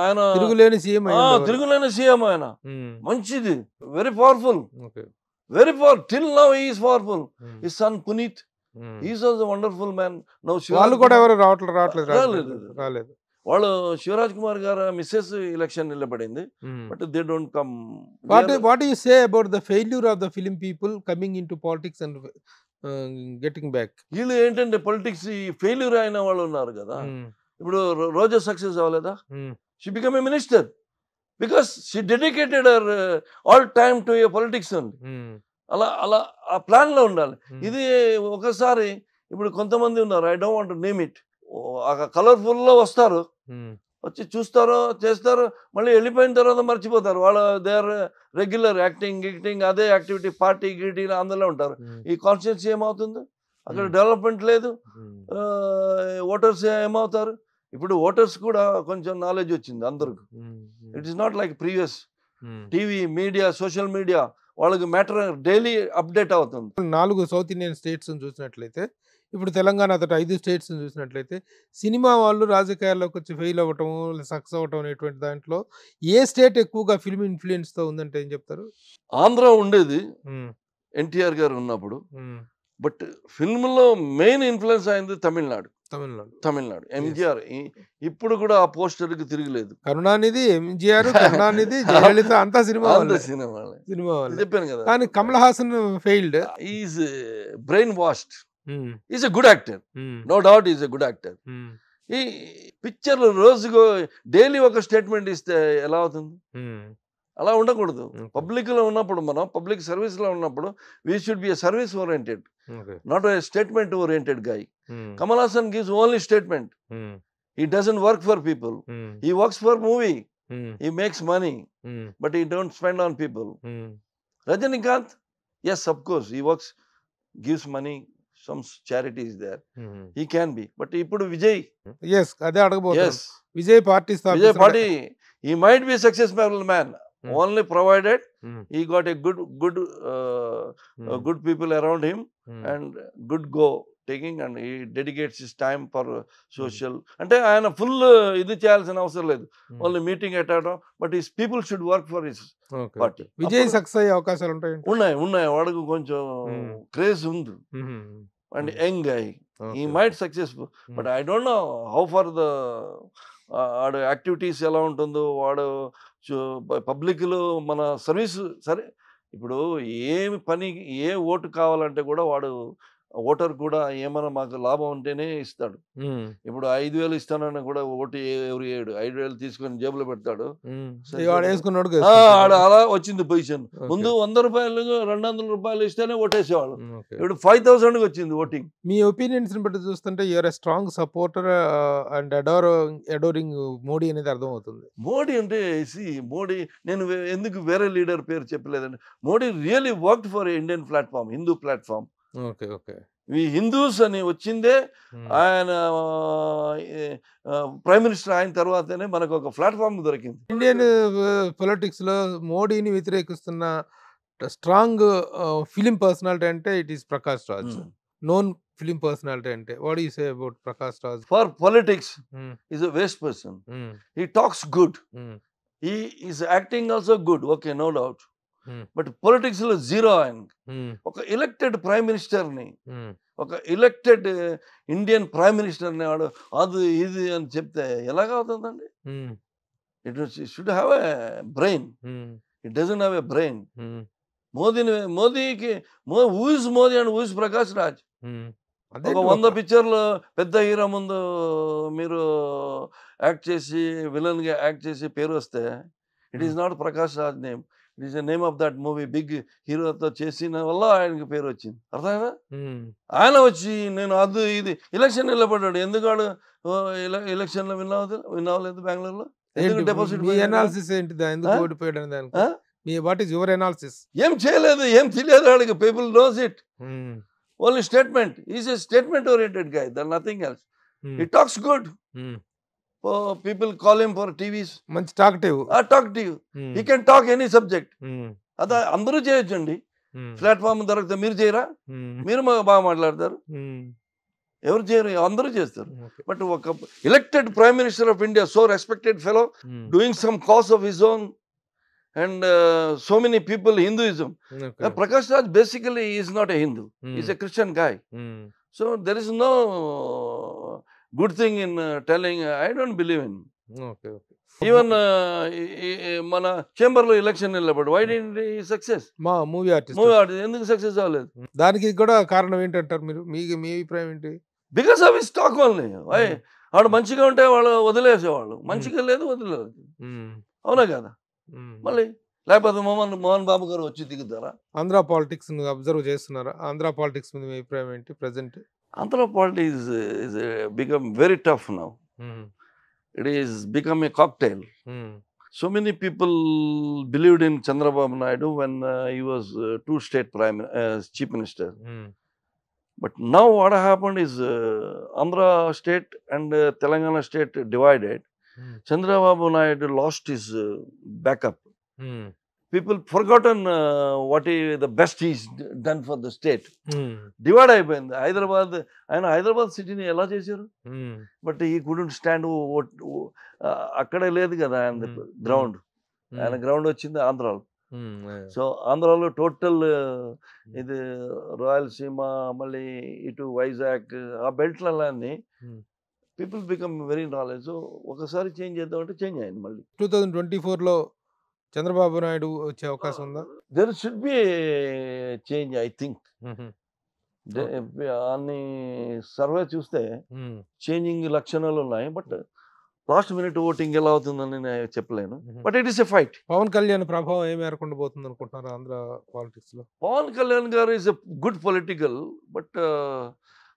Speaker 2: ఆయన తిరుగులేని సీఎం. ఆయన మంచిది, very powerful, very power. Till now he is powerful. His son Puneeth, he is also wonderful man. Now
Speaker 1: వాళ్ళు కూడా ఎవరు రాలేదు.
Speaker 2: వాళ్ళు శివరాజ్ కుమార్ గారు మిస్సెస్ ఎలక్షన్ నిలబడింది, but they don't come.
Speaker 1: What do you say about the failure of the film people coming into politics and getting back?
Speaker 2: వీళ్ళు ఏంటంటే politics failure అయిన వాళ్ళు ఉన్నారు కదా. ఇప్పుడు రోజా సక్సెస్ అవ్వలేదా? She become a minister because she dedicated her all time to A politics అండి. అలా అలా ఆ ప్లాన్ లో ఉండాలి. ఇది ఒకసారి ఇప్పుడు కొంతమంది ఉన్నారు, I don't want to name it, colourful లో వస్తారు, వచ్చి చూస్తారో చేస్తారు, మళ్ళీ వెళ్ళిపోయిన తర్వాత మర్చిపోతారు. వాళ్ళ దే ఆర్ రెగ్యులర్ యాక్టింగ్ అదే యాక్టివిటీ, పార్టీ గీటీ అందులో ఉంటారు. ఈ కాన్స్టిట్యున్సీ ఏమవుతుంది? అక్కడ డెవలప్మెంట్ లేదు. ఓటర్స్ ఏమవుతారు? ఇప్పుడు ఓటర్స్ కూడా కొంచెం నాలెడ్జ్ వచ్చింది అందరికి. It is not like previous. TV, media, social media వాళ్ళకి మ్యాటర్ డైలీ అప్డేట్ అవుతుంది.
Speaker 1: 4 సౌత్ ఇండియన్ స్టేట్స్‌ని చూసినట్లయితే, ఇప్పుడు తెలంగాణ అతట 5 స్టేట్స్‌ని చూసినట్లయితే, సినిమా వాళ్ళు రాజకీయాల్లోకి వచ్చి ఫెయిల్ అవ్వటము, సక్సెస్ అవ్వటం అనేటువంటి దాంట్లో ఏ స్టేట్ ఎక్కువగా ఫిల్మ్ ఇన్‌ఫ్లూయెన్స్‌తో ఉందంటే ఏం చెప్తారు?
Speaker 2: ఆంధ్ర ఉండేది
Speaker 1: హ్మ్.
Speaker 2: ఎన్టీఆర్ గారు ఉన్నప్పుడు.
Speaker 1: హ్మ్.
Speaker 2: బట్ ఫిల్మ్‌లో మెయిన్ ఇన్‌ఫ్లుయెన్స్ అయింది తమిళనాడు.
Speaker 1: తమిళనాడు. యెస్.
Speaker 2: ఎంజీఆర్ ఇప్పుడు కూడా ఆ పోస్టర్‌కి తిరగలేదు.
Speaker 1: కరుణానిధి, ఎంజీఆర్, కరుణానిధి, జయలలిత అంతా సినిమా
Speaker 2: అంత
Speaker 1: వాళ్ళే.
Speaker 2: సినిమా వాళ్ళే.
Speaker 1: సినిమా వాళ్ళే.
Speaker 2: చెప్పాను కదా.
Speaker 1: కానీ Kamal Haasan failed.
Speaker 2: Is brainwashed.
Speaker 1: Hmm.
Speaker 2: Is a good actor.
Speaker 1: Hmm.
Speaker 2: No doubt is a good actor.
Speaker 1: Hmm.
Speaker 2: ఈ పిక్చర్‌లో రోజుకో డైలీ ఒక స్టేట్మెంట్ ఇస్తే ఎలా అవుతుంది?
Speaker 1: హ్మ్.
Speaker 2: అలా ఉండకూడదు.
Speaker 1: ఓకే.
Speaker 2: పబ్లిక్‌లో ఉన్నప్పుడు మనం పబ్లిక్ సర్వీస్‌లో ఉన్నప్పుడు we should be a service oriented,
Speaker 1: okay.
Speaker 2: Not a statement oriented guy.
Speaker 1: Hmm.
Speaker 2: Kamal Hassan gives only statement.
Speaker 1: హ్మ్.
Speaker 2: He doesn't work for people.
Speaker 1: హ్మ్.
Speaker 2: He works for movie.
Speaker 1: హ్మ్.
Speaker 2: He makes money,
Speaker 1: హ్మ్.
Speaker 2: but he don't spend on people.
Speaker 1: హ్మ్.
Speaker 2: Rajinikanth, yes, of course, he works, gives money, some charity is there.
Speaker 1: హ్మ్.
Speaker 2: He can be. But ఇప్పుడు Vijay,
Speaker 1: yes. అదే అడగబోతున్నాను.
Speaker 2: yes,
Speaker 1: Vijay party
Speaker 2: Vijay
Speaker 1: స్థాపించిన
Speaker 2: Party, he might be a successful man,
Speaker 1: Hmm.
Speaker 2: only provided
Speaker 1: Hmm.
Speaker 2: he got a good
Speaker 1: Hmm.
Speaker 2: good people around him
Speaker 1: Hmm.
Speaker 2: and good go taking, and he dedicates his time for social. అంటే ఆయన full ఇది చేయాల్సిన అవసరం లేదు.
Speaker 1: Hmm.
Speaker 2: Only meeting attend, but his people should work for his
Speaker 1: okay.
Speaker 2: Party.
Speaker 1: Vijay success అయ్యే అవకాశాలు ఉంటాయండి.
Speaker 2: ఉన్నాయి వాడికి కొంచెం
Speaker 1: Hmm.
Speaker 2: క్రేజ్ ఉంది and young guy. He might successful, but I don't know how for the వాడు యాక్టివిటీస్ ఎలా ఉంటుందో. వాడు పబ్లిక్లో మన సర్వీస్ సరే. ఇప్పుడు ఏమి పని ఏ ఓటు కావాలంటే కూడా వాడు ఓటర్ కూడా ఏమైనా మాకు లాభం ఉంటేనే ఇస్తాడు. ఇప్పుడు 5,000 ఇస్తానని కూడా ఓటు ఎవరు వేయడు. 5,000 తీసుకొని జేబులో పెడతాడు.
Speaker 1: వాడు వేసుకున్నాడు.
Speaker 2: ఆడ అలా వచ్చింది పొజిషన్. ముందు 100 రూపాయలు 200 రూపాయలు ఇస్తేనే ఓటేసేవాళ్ళు. ఇప్పుడు 5,000కి వచ్చింది ఓటింగ్.
Speaker 1: మీ ఒపీనియన్స్ బట్టి చూస్తుంటే you're a strong supporter and adoring Modi అనేది అర్థమవుతుంది.
Speaker 2: మోడీ అంటే మోడీ, నేను ఎందుకు వేరే లీడర్ పేరు చెప్పలేదండి. Modi really worked for Indian platform, Hindu platform.
Speaker 1: Okay. Okay.
Speaker 2: ఈ హిందూస్ అని వచ్చిందే ఆయన ప్రైమ్ మినిస్టర్ అయిన తర్వాతనే మనకు ఒక ప్లాట్ఫామ్ దొరికింది.
Speaker 1: ఇండియన్ పొలిటిక్స్ లో మోడీని వ్యతిరేకిస్తున్న స్ట్రాంగ్ ఫిలిం పర్సనాలిటీ అంటే it is Prakash Raj. Known film personality అంటే what you say about Prakash Raj?
Speaker 2: For politics is a waste person. He talks good, he is acting also good, okay, no doubt. But politics లో zero. ఆయన ఒక elected prime మినిస్టర్ని, ఒక elected Indian prime మినిస్టర్ని వాడు అది ఇది అని చెప్తే ఎలాగవుతుందండి? It should have a brain. It doesn't have a brain. మోదీకి who is Modi and who is Prakash Raj? ఒక 100 పిక్చర్లు పెద్ద హీరో ముందు మీరు యాక్ట్ చేసి విలన్గా యాక్ట్ చేసి పేరు వస్తే it is not Prakash Raj name, it is the name of that movie. Big హీరోతో చేసిన వల్ల ఆయనకి పేరు వచ్చింది. అర్థమైనా? ఆయన వచ్చి నేను అది ఇది ఎలక్షన్ నిలబడ్డాడు. ఎందుకు వాడు ఎలక్షన్లో విన్ అవ్వలేదు బెంగళూరులో? ఎందుకు డిపాజిట్?
Speaker 1: మీ అనాలిసిస్ ఏంటి? ఎందుకు ఓడిపోయాడు అని దానికి me what is your analysis?
Speaker 2: ఏం చేయలేదు, ఏం తెలియదు వాడికి. People knows it. Only statement. Is a statement oriented guy, that nothing else. He talks good. People call him for TVs.
Speaker 1: మంచి టాక్టివ్.
Speaker 2: టాక్టివ్. He can talk any subject. అదా అందరూ చేయొచ్చండి. Platform దొరికితే మీరు చేయరా? మీరు బాగా మాట్లాడతారు. ఎవరు చేయరు? అందరూ చేస్తారు. బట్ ఒక elected prime minister of India, so respected fellow, doing some cause of his own and so many people Hinduism. Prakash Raj basically is not a Hindu. He's a Christian guy. So there is no good thing in telling. I don't believe in.
Speaker 1: Okay.
Speaker 2: Even మన chamber లో election నిలబడి why did he success?
Speaker 1: మా movie artist
Speaker 2: ఎందుకు success అవ్వలేదు?
Speaker 1: దానికి కూడా కారణం ఏంటంటారు మీరు? మీ అభిప్రాయం ఏంటి?
Speaker 2: Because of his talk only. వాడు మంచిగా ఉంటే వాళ్ళు వదిలేసేవాళ్ళు, మంచిగా లేదు వదిలేదు. అవునా కదా? మళ్ళీ లేకపోతే మోహన్ బాబు గారు వచ్చి దిగుతారా?
Speaker 1: ఆంధ్ర పాలిటిక్స్ అబ్జర్వ్ చేస్తున్నారా? ఆంధ్ర పాలిటిక్స్ మీద మీ అభిప్రాయం ఏంటి present?
Speaker 2: Andhra politics is become very tough now. It is become a cocktail. So many people believed in Chandrababu Naidu when he was two state chief minister. But now what happened is Andhra state and Telangana state divided. Chandrababu Naidu lost his backup. People forgotten what he the best is done for the state. Divide అయిపోయింది. ఆయన హైదరాబాద్ సిటీని ఎలా చేశారు, but ఈ couldn't stand. అక్కడే లేదు కదా ఆయన గ్రౌండ్. ఆయన గ్రౌండ్ వచ్చింది ఆంధ్రాలో. సో ఆంధ్రాలో టోటల్ ఇది రాయలసీమ, మళ్ళీ ఇటు వైజాగ్, ఆ బెల్ట్లన్నీ people become very knowledge. So ఒకసారి చేంజ్ చేద్దామంటే చేంజ్ అయింది. మళ్ళీ
Speaker 1: 2024లో చంద్రబాబు నాయుడు వచ్చే అవకాశం ఉందా?
Speaker 2: There should be change I think. అన్ని సర్వే చూస్తే చేంజింగ్ లక్షణాలు ఉన్నాయి. బట్ లాస్ట్ మినిట్ ఓటింగ్ ఎలా అవుతుందని నేను చెప్పలేను. But it is a fight.
Speaker 1: Pawan Kalyan ప్రభావం ఏం మేరకు పోతుంది అనుకుంటున్నారు ఆంధ్ర పాలిటిక్స్ లో?
Speaker 2: పవన్ కళ్యాణ్ గారు is a good political, but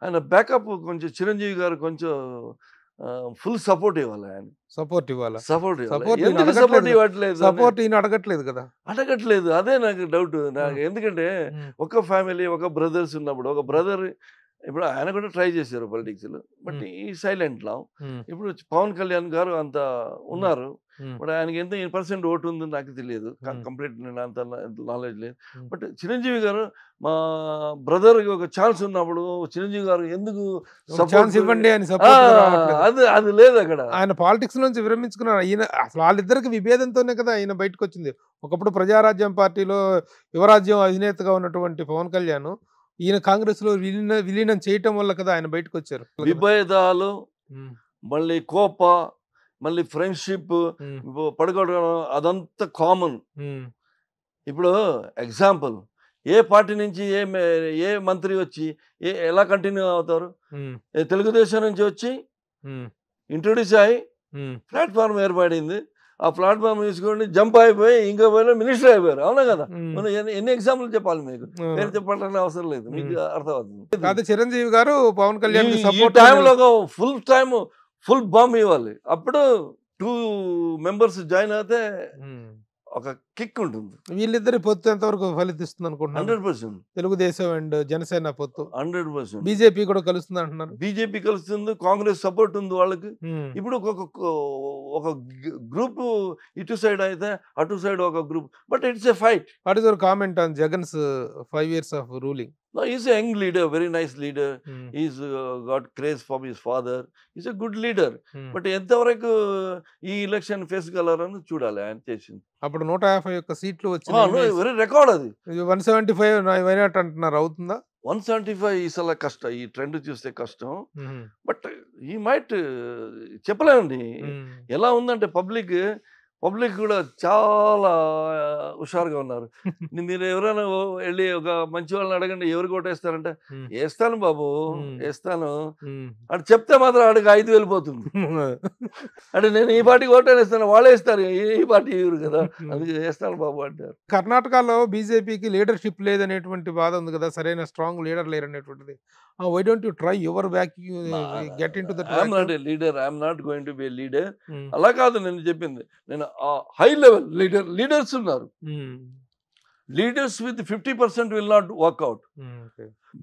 Speaker 2: ఆయన బ్యాకప్ కొంచెం చిరంజీవి గారు కొంచెం ఫుల్ సపోర్ట్ ఇవ్వాలి. ఆయన సపోర్ట్ ఇవ్వాలి. సపోర్ట్ ఇవ్వట్లేదు.
Speaker 1: సపోర్ట్ ఈయన అడగట్లేదు కదా.
Speaker 2: అడగట్లేదు, అదే నాకు డౌట్. నాకు ఎందుకంటే ఒక ఫ్యామిలీ, ఒక బ్రదర్స్ ఉన్నప్పుడు, ఒక బ్రదర్ ఇప్పుడు ఆయన కూడా ట్రై చేశారు పొలిటిక్స్ లో, బట్ ఈ సైలెంట్ లా. ఇప్పుడు పవన్ కళ్యాణ్ గారు అంత ఉన్నారు, బట్ ఆయనకి ఎంత % ఓటు ఉందో నాకు తెలియదు, కంప్లీట్ అంత నాలెడ్జ్ లేదు. బట్ చిరంజీవి గారు మా బ్రదర్ ఒక ఛాన్స్ ఉన్నప్పుడు చిరంజీవి గారు ఎందుకు
Speaker 1: ఇవ్వండి అని
Speaker 2: అది లేదు అక్కడ.
Speaker 1: ఆయన పాలిటిక్స్ నుంచి విరమించుకున్నారు. ఈయన అసలు వాళ్ళిద్దరికి విభేదంతోనే కదా ఆయన బయటకు వచ్చింది. ఒకప్పుడు ప్రజారాజ్యం పార్టీలో యువరాజ్యం అధినేతగా ఉన్నటువంటి పవన్ కళ్యాణ్ ఈయన కాంగ్రెస్ లో విలీనం చేయటం వల్ల కదా ఆయన బయటకు వచ్చారు.
Speaker 2: విభేదాలు, మళ్ళీ కోప, మళ్ళీ ఫ్రెండ్షిప్, పడుకోవడం, అదంతా కామన్. ఇప్పుడు ఎగ్జాంపుల్, ఏ పార్టీ నుంచి ఏ మంత్రి వచ్చి ఎలా కంటిన్యూ అవుతారు? తెలుగుదేశం నుంచి వచ్చి ఇంట్రొడ్యూస్ అయ్యి ప్లాట్ఫామ్ ఏర్పడింది. ఆ ప్లాట్ఫామ్ తీసుకోండి, జంప్ అయిపోయి ఇంకో పోయిన మినిస్టర్ అయిపోయారు. అవునా కదా? మనం ఎన్ని ఎగ్జాంపుల్ చెప్పాలి మీకు? పేరు చెప్పాలని అవసరం లేదు, మీకు అర్థమవుతుంది.
Speaker 1: చిరంజీవి గారు పవన్ కళ్యాణ్
Speaker 2: టైంలో ఫుల్ బాంబ్ ఇవ్వాలి. అప్పుడు 2 మెంబర్స్ జాయిన్ అయితే ఒక కిక్ ఉంటుంది.
Speaker 1: వీళ్ళిద్దరి పొత్తు ఎంతవరకు ఫలితిస్తుంది అనుకుంటున్నారు?
Speaker 2: 100%.
Speaker 1: తెలుగుదేశం అండ్ జనసేన పొత్తు
Speaker 2: 100%.
Speaker 1: బీజేపీ కూడా కలుస్తుంది అంటున్నారు.
Speaker 2: బీజేపీ కలుస్తుంది, కాంగ్రెస్ సపోర్ట్ ఉంది వాళ్ళకి. ఇప్పుడు ఒక గ్రూప్ ఇటు సైడ్ అయితే అటు సైడ్ ఒక group, but it's a fight.
Speaker 1: What is your comment on Jagan's 5 years of ruling?
Speaker 2: No, he's a young leader, very nice leader. He's got craze from his father. He's a good leader. But ఎంతవరకు ఈ election face కలరని చూడాలి ఆయన చేసింది.
Speaker 1: అప్పుడు 150 సీట్లు వచ్చినాయి.
Speaker 2: Very record అది.
Speaker 1: 175 why not అంటున్నారు, అవుతుందా?
Speaker 2: 175 ఈసారి కష్టం, ఈ ట్రెండ్ చూస్తే కష్టం. బట్ ఈ మైట్ చెప్పలేమండి. ఎలా ఉందంటే పబ్లిక్ కూడా చాలా హుషారుగా ఉన్నారు. మీరు ఎవరైనా వెళ్ళి ఒక మంచి వాళ్ళని అడగండి, ఎవరికి ఓటేస్తారంటే వేస్తాను బాబు వేస్తాను అని చెప్తే మాత్రం ఆడికి 5 వెళ్ళిపోతుంది. అంటే నేను ఈ పార్టీకి ఓటేస్తాను, వాళ్ళే వేస్తారు, ఈ పార్టీ ఇవ్వరు కదా, అందుకే వేస్తాను బాబు అంటారు.
Speaker 1: కర్ణాటకలో బీజేపీకి లీడర్షిప్ లేదనేటువంటి బాధ ఉంది కదా, సరైన స్ట్రాంగ్ లీడర్ లేరనేటువంటిది. Why don't you try your back, get into the track?
Speaker 2: I am not a leader, I am not going to be a leader. అలా కాదు నేను చెప్పింది. నేను హై లెవెల్ లీడర్స్ ఉన్నారు. Leaders with 50% will not work out.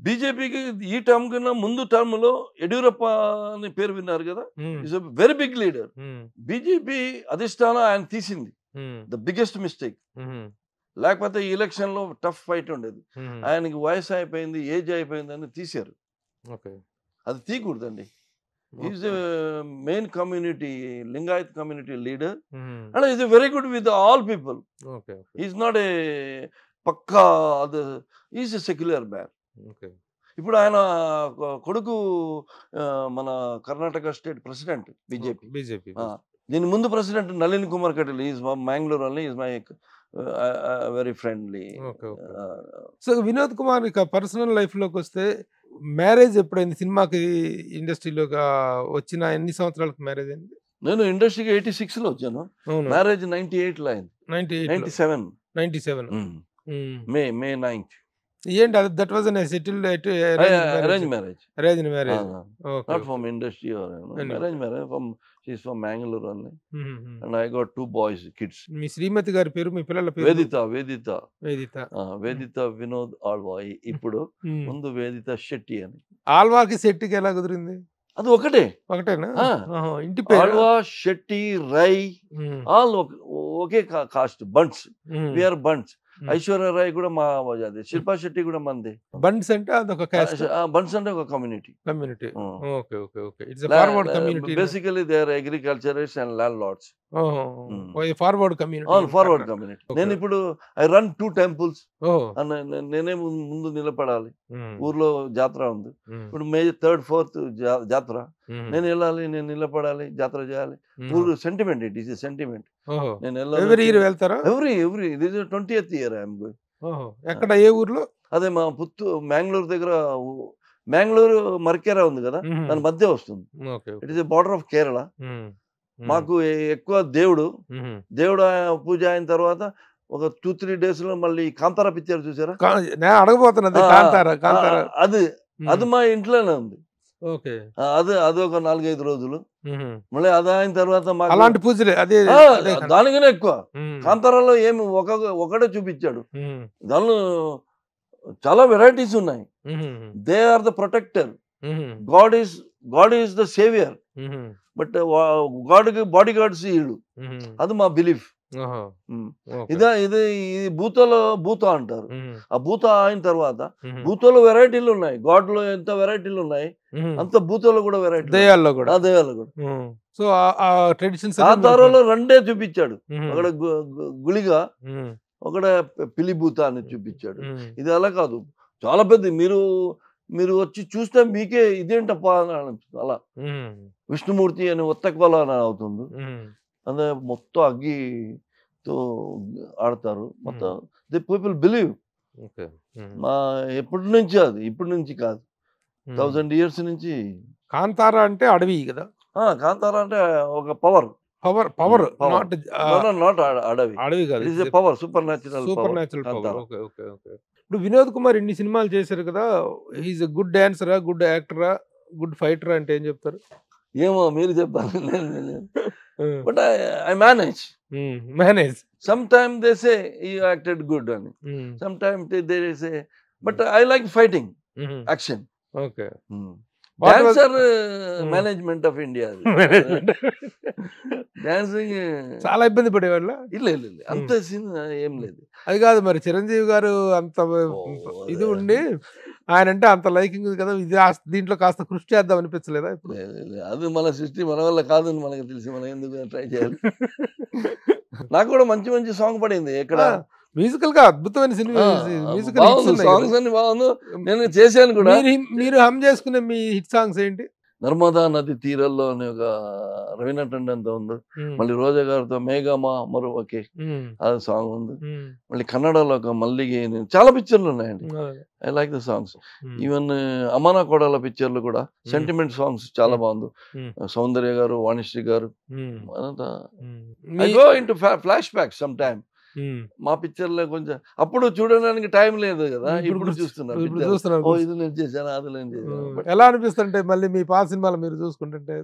Speaker 2: బీజేపీకి ఈ term కన్నా ముందు టర్మ్ లో యడ్యూరప్ప అని పేరు విన్నారు కదా, is a very big leader. BJP అధిష్టానం ఆయన తీసింది, ద బిగ్గెస్ట్ మిస్టేక్. లేకపోతే ఈ ఎలక్షన్ లో టఫ్ ఫైట్ ఉండేది. ఆయనకి వయసు అయిపోయింది, ఏజ్ అయిపోయింది అని తీశారు. అది తీయకూడదండి. Is main community, Lingayat community leader, and is very good with all people. Is not a పక్కా, ఈజ్ ఎ సెక్యులర్ మ్యాన్. ఇప్పుడు ఆయన కొడుకు మన కర్ణాటక స్టేట్ ప్రెసిడెంట్ బీజేపీ. దీని ముందు president Nalin Kumar Kateel, is Mangalore only, is my very friendly.
Speaker 1: So Vinod Kumar ఇక పర్సనల్ లైఫ్ లోకి వస్తే, మ్యారేజ్ ఎప్పుడైంది? సినిమాకి ఇండస్ట్రీలో వచ్చిన ఎన్ని సంవత్సరాలకు మ్యారేజ్ అయింది?
Speaker 2: నేను ఇండస్ట్రీకి 86లో వచ్చాను, మ్యారేజ్ 98లో అయింది.
Speaker 1: 97
Speaker 2: మే 9th.
Speaker 1: ఏంటి అది? That was settled
Speaker 2: arranged marriage. Not from industry or arranged marriage. She's from Mangalore only, and I got 2 boys, kids.
Speaker 1: మీ శ్రీమతి గారి పేరు, మీ పిల్లల పేరు?
Speaker 2: వేదిత వినోద్ ఆల్వా. ఇప్పుడు ముందు వేదిత శెట్టి అని.
Speaker 1: ఆల్వాకి శెట్టికి ఎలా కుదిరింది?
Speaker 2: అది ఒకటే.
Speaker 1: ఒకటేనా?
Speaker 2: ఆ!
Speaker 1: ఇంటి పేరు?
Speaker 2: ఆళ్వా, శెట్టి, రై ఆల్ ఒకే caste. Bunts. We are Bunts. Aishwarya Rai కూడా మా అది. శిల్పా శెట్టి కూడా మంది.
Speaker 1: బండ్స్ అంటే అదొక క్యాస్ట్
Speaker 2: బంట్స్ అంటే ఒక community.
Speaker 1: Community. Okay, okay, okay. It's forward community.
Speaker 2: Basically they are agriculturist and landlords.
Speaker 1: Forward community.
Speaker 2: Forward community. నేను ఇప్పుడు ఐ రన్ 2 temples.
Speaker 1: ఓహ్!
Speaker 2: నేనే ముందు నిలబడాలి. ఊర్లో జాతర ఉంది. ఇప్పుడు మే 3rd 4th జాతర. నేను వెళ్ళాలి, నేను నిలబడాలి, జాతర చేయాలి. ఊరు sentiment. It is a sentiment. నేను
Speaker 1: ఎవ్రీ ఇయర్ వెళ్తారా?
Speaker 2: Every this is 20th year I am going.
Speaker 1: ఎక్కడ, ఏ ఊర్లో?
Speaker 2: అదే మా మ్యాంగ్లూర్ దగ్గర. మ్యాంగ్లూరు మర్కేరా ఉంది కదా, దాని మధ్య వస్తుంది. It is a border of Kerala. మాకు ఎక్కువ దేవుడు పూజ అయిన తర్వాత ఒక 2-3 days లో మళ్ళీ కాంతారా పిక్చర్ చూసారా?
Speaker 1: నేను అడగబోతున్నది కాంతారా.
Speaker 2: అది మా ఇంట్లోనే ఉంది.
Speaker 1: ఓకే.
Speaker 2: అది ఒక 4-5 రోజులు. మళ్ళీ అది అయిన తర్వాత
Speaker 1: అలాంటి పూజలే అదే
Speaker 2: దానికనే ఎక్కువ. కాంతారాలో ఏమి ఒకటే చూపించాడు. దానిలో చాలా వెరైటీస్ ఉన్నాయి. They are the protector. God is the saviour. But గాడ్కి బాడీ గార్డ్స్ వీళ్ళు. అది మా బిలీఫ్. ఇది భూత అంటారు. ఆ భూత అయిన తర్వాత భూతలో వెరైటీలు ఉన్నాయి. గాడ్ లో ఎంత వెరైటీలు ఉన్నాయి అంత భూతలో కూడా వెరైటీ.
Speaker 1: దయాల్లో కూడా. సో ఆ ట్రెడిషన్స్
Speaker 2: ఆధారంలో 2 చూపించాడు. ఒకడ గుళిగా, ఒకడ పిలిభూత అని చూపించాడు. ఇది అలా కాదు, చాలా పెద్ద. మీరు వచ్చి చూస్తే మీకే ఇదేంటప్ప అని అలా. విష్ణుమూర్తి అని ఒత్తక్వల అని అవుతుంది. అదే మొత్తం అగ్గితో ఆడతారు. మొత్తం ది పీపుల్ బిలీవ్. మా ఎప్పటి నుంచి, అది ఇప్పటి నుంచి కాదు, 1000 years నుంచి.
Speaker 1: కాంతారా అంటే అడవి కదా?
Speaker 2: కాంతారా అంటే ఒక పవర్. నాట్ అడవి కాదు. It is a power. Supernatural
Speaker 1: power. ఇప్పుడు వినోద్ కుమార్ ఇన్ని సినిమాలు చేశారు కదా, హీఈస్ ఎ గుడ్ డాన్సరా, గుడ్ యాక్టరా, గుడ్ ఫైటరా అంటే ఏం చెప్తారు?
Speaker 2: ఏమో మీరు చెప్పాలి. But I manage. Some time they say he acted good అని, some time they say, but I like fighting, action.
Speaker 1: Okay.
Speaker 2: Dancer management of India. Dancing
Speaker 1: చాలా ఇబ్బంది పడేవాళ్ళ?
Speaker 2: ಇಲ್ಲ అంత సీన్ ఏం లేదు.
Speaker 1: అది కాదు మరి, చిరంజీవి గారు అంత ఇది ఉండి ఆయన అంటే అంత లైకింగ్ కదా, ఇది దీంట్లో కాస్త కృషి చేద్దాం అనిపించలేదా ఇప్పుడు?
Speaker 2: అది మన సృష్టి, మన వల్ల కాదని మనకు తెలిసి మనం ఎందుకు ట్రై చేయాలి. నాకు కూడా మంచి సాంగ్ పడింది. ఎక్కడ
Speaker 1: మ్యూజికల్ గా అద్భుతమైన సినిమా.
Speaker 2: సాంగ్స్ అన్ని బాగుంది. నేను చేశాను కూడా.
Speaker 1: మీరు హమ్ చేసుకునే మీ హిట్ సాంగ్స్ ఏంటి?
Speaker 2: నర్మదా నది తీరల్లో అని ఒక రవీనా టండన్తో ఉంది. మళ్ళీ రోజా గారితో మేఘమా మరొకే అది సాంగ్ ఉంది. మళ్ళీ కన్నడలో ఒక మల్లిగే, చాలా పిక్చర్లు ఉన్నాయండి. I like the songs. Even Amana కోడల పిక్చర్లు కూడా సెంటిమెంట్ సాంగ్స్ చాలా బాగుంది. సౌందర్య గారు, వాణిశ్రీ గారు, I go into flash back some time. మా పిక్చర్లో కొంచెం అప్పుడు చూడడానికి టైం లేదు కదా, ఇప్పుడు చూస్తున్నారు. ఇది నేను చేశాను, అది నేను చేశాను.
Speaker 1: ఎలా అనిపిస్తుంటే మళ్ళీ మీ పాత సినిమాలు మీరు చూసుకుంటుంటే?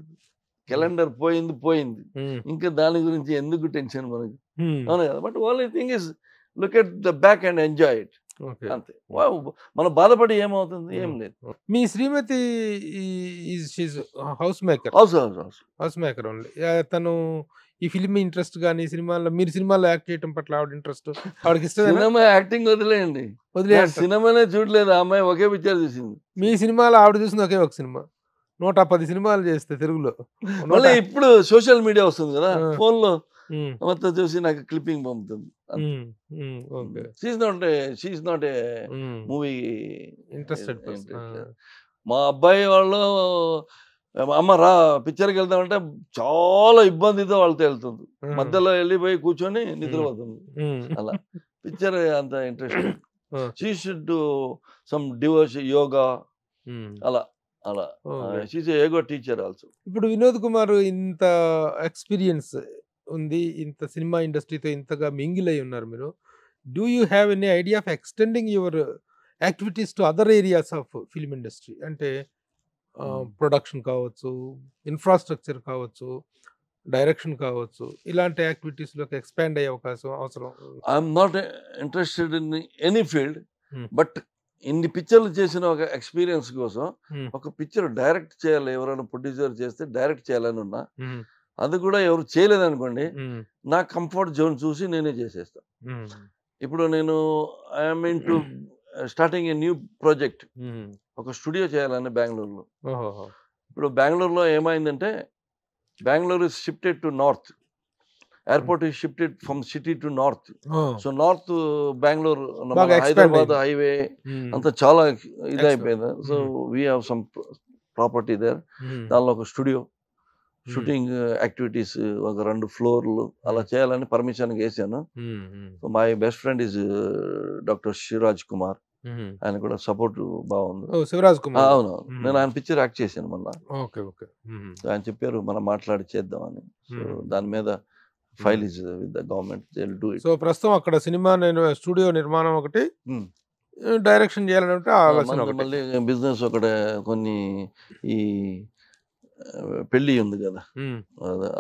Speaker 2: క్యాలెండర్ పోయింది, ఇంకా దాని గురించి ఎందుకు టెన్షన్ మనకి, అవును కదా. But only thing is look at the back and enjoy it. అంతే. మనం బాధపడి ఏమవుతుంది, ఏం లేదు.
Speaker 1: మీ శ్రీమతి house maker? House maker only. తను ఈ ఫిల్మ్ ఇంట్రెస్ట్ కానీ సినిమాల్లో, మీరు సినిమాలో యాక్ట్ చేయడం పట్ల ఆవిడ ఇంట్రెస్ట్, ఆవిడకి ఇష్టం?
Speaker 2: సినిమా యాక్టింగ్ వదిలేయండి, సినిమానే చూడలేదు. ఆ అమ్మాయి ఒకే పిక్చర్ చూసింది.
Speaker 1: మీ సినిమాలో ఆవిడ చూసింది ఒకే ఒక సినిమా. 110 సినిమాలు చేస్తే తెలుగులో.
Speaker 2: మళ్ళీ ఇప్పుడు సోషల్ మీడియా వస్తుంది కదా, ఫోన్ లో మొత్తం చూసి నాకు క్లిప్పింగ్ పంపుతుంది. She's not a movie interested. మా అబ్బాయి వాళ్ళు అమ్మ రా పిక్చర్కి వెళ్తామంటే చాలా ఇబ్బందితో వాళ్ళతో వెళ్తుంది. మధ్యలో వెళ్ళిపోయి కూర్చొని నిద్రపోతుంది. అలా పిక్చర్ అంత interest. She should do some devotion, yoga, అలా అలా. షీఈస్ ఏ యోగా టీచర్ ఆల్సో.
Speaker 1: ఇప్పుడు వినోద్ కుమార్ ఇంత ఎక్స్పీరియన్స్ ఉంది, ఇంత సినిమా ఇండస్ట్రీతో ఇంతగా మింగిల్ అయి ఉన్నారు మీరు. Do you have any idea of extending your activities to other areas of film industry? అంటే ప్రొడక్షన్ కావచ్చు, ఇన్ఫ్రాస్ట్రక్చర్ కావచ్చు, డైరెక్షన్ కావచ్చు, ఇలాంటి యాక్టివిటీస్లోకి ఎక్స్పాండ్ అయ్యే అవకాశం అవసరం?
Speaker 2: I'm not interested in any field, but ఇన్ని పిక్చర్లు చేసిన ఒక ఎక్స్పీరియన్స్ కోసం ఒక పిక్చర్ డైరెక్ట్ చేయాలి, ఎవరైనా ప్రొడ్యూసర్ చేస్తే డైరెక్ట్ చేయాలని ఉన్నా, అది కూడా ఎవరు చేయలేదనుకోండి, నా కంఫర్ట్ జోన్ చూసి నేనే చేసేస్తా. ఇప్పుడు నేను I'm in to starting a new project, ఒక స్టూడియో చేయాలని బెంగళూరులో. ఇప్పుడు బెంగళూరులో ఏమైందంటే, Bengaluru is shifted to north, airport is shifted from city to north. So north Bengaluru Hyderabad highway అంతా చాలా ఇదైపోయింది. So we have some property there, దానిలో ఒక స్టూడియో, షూటింగ్ యాక్టివిటీస్ ఒక 2 ఫ్లోర్లు అలా చేయాలని పర్మిషన్ వేసాను. So my best friend is doctor Shivaraj Kumar, ఆయన కూడా సపోర్ట్ బాగుంది.
Speaker 1: శివరాజ్ కుమార్,
Speaker 2: అవును, నేను ఆయన పిక్చర్ యాక్ట్ చేశాను మొన్న. ఆయన చెప్పారు మనం మాట్లాడి చేద్దామని. సో దాని మీద file is with the government, they will do it.
Speaker 1: So ప్రస్తుతం అక్కడ సినిమా స్టూడియో నిర్మాణం ఒకటి, డైరెక్షన్ చేయాలంటే
Speaker 2: మళ్ళీ బిజినెస్ ఒకటే, కొన్ని ఈ పెళ్లి ఉంది కదా,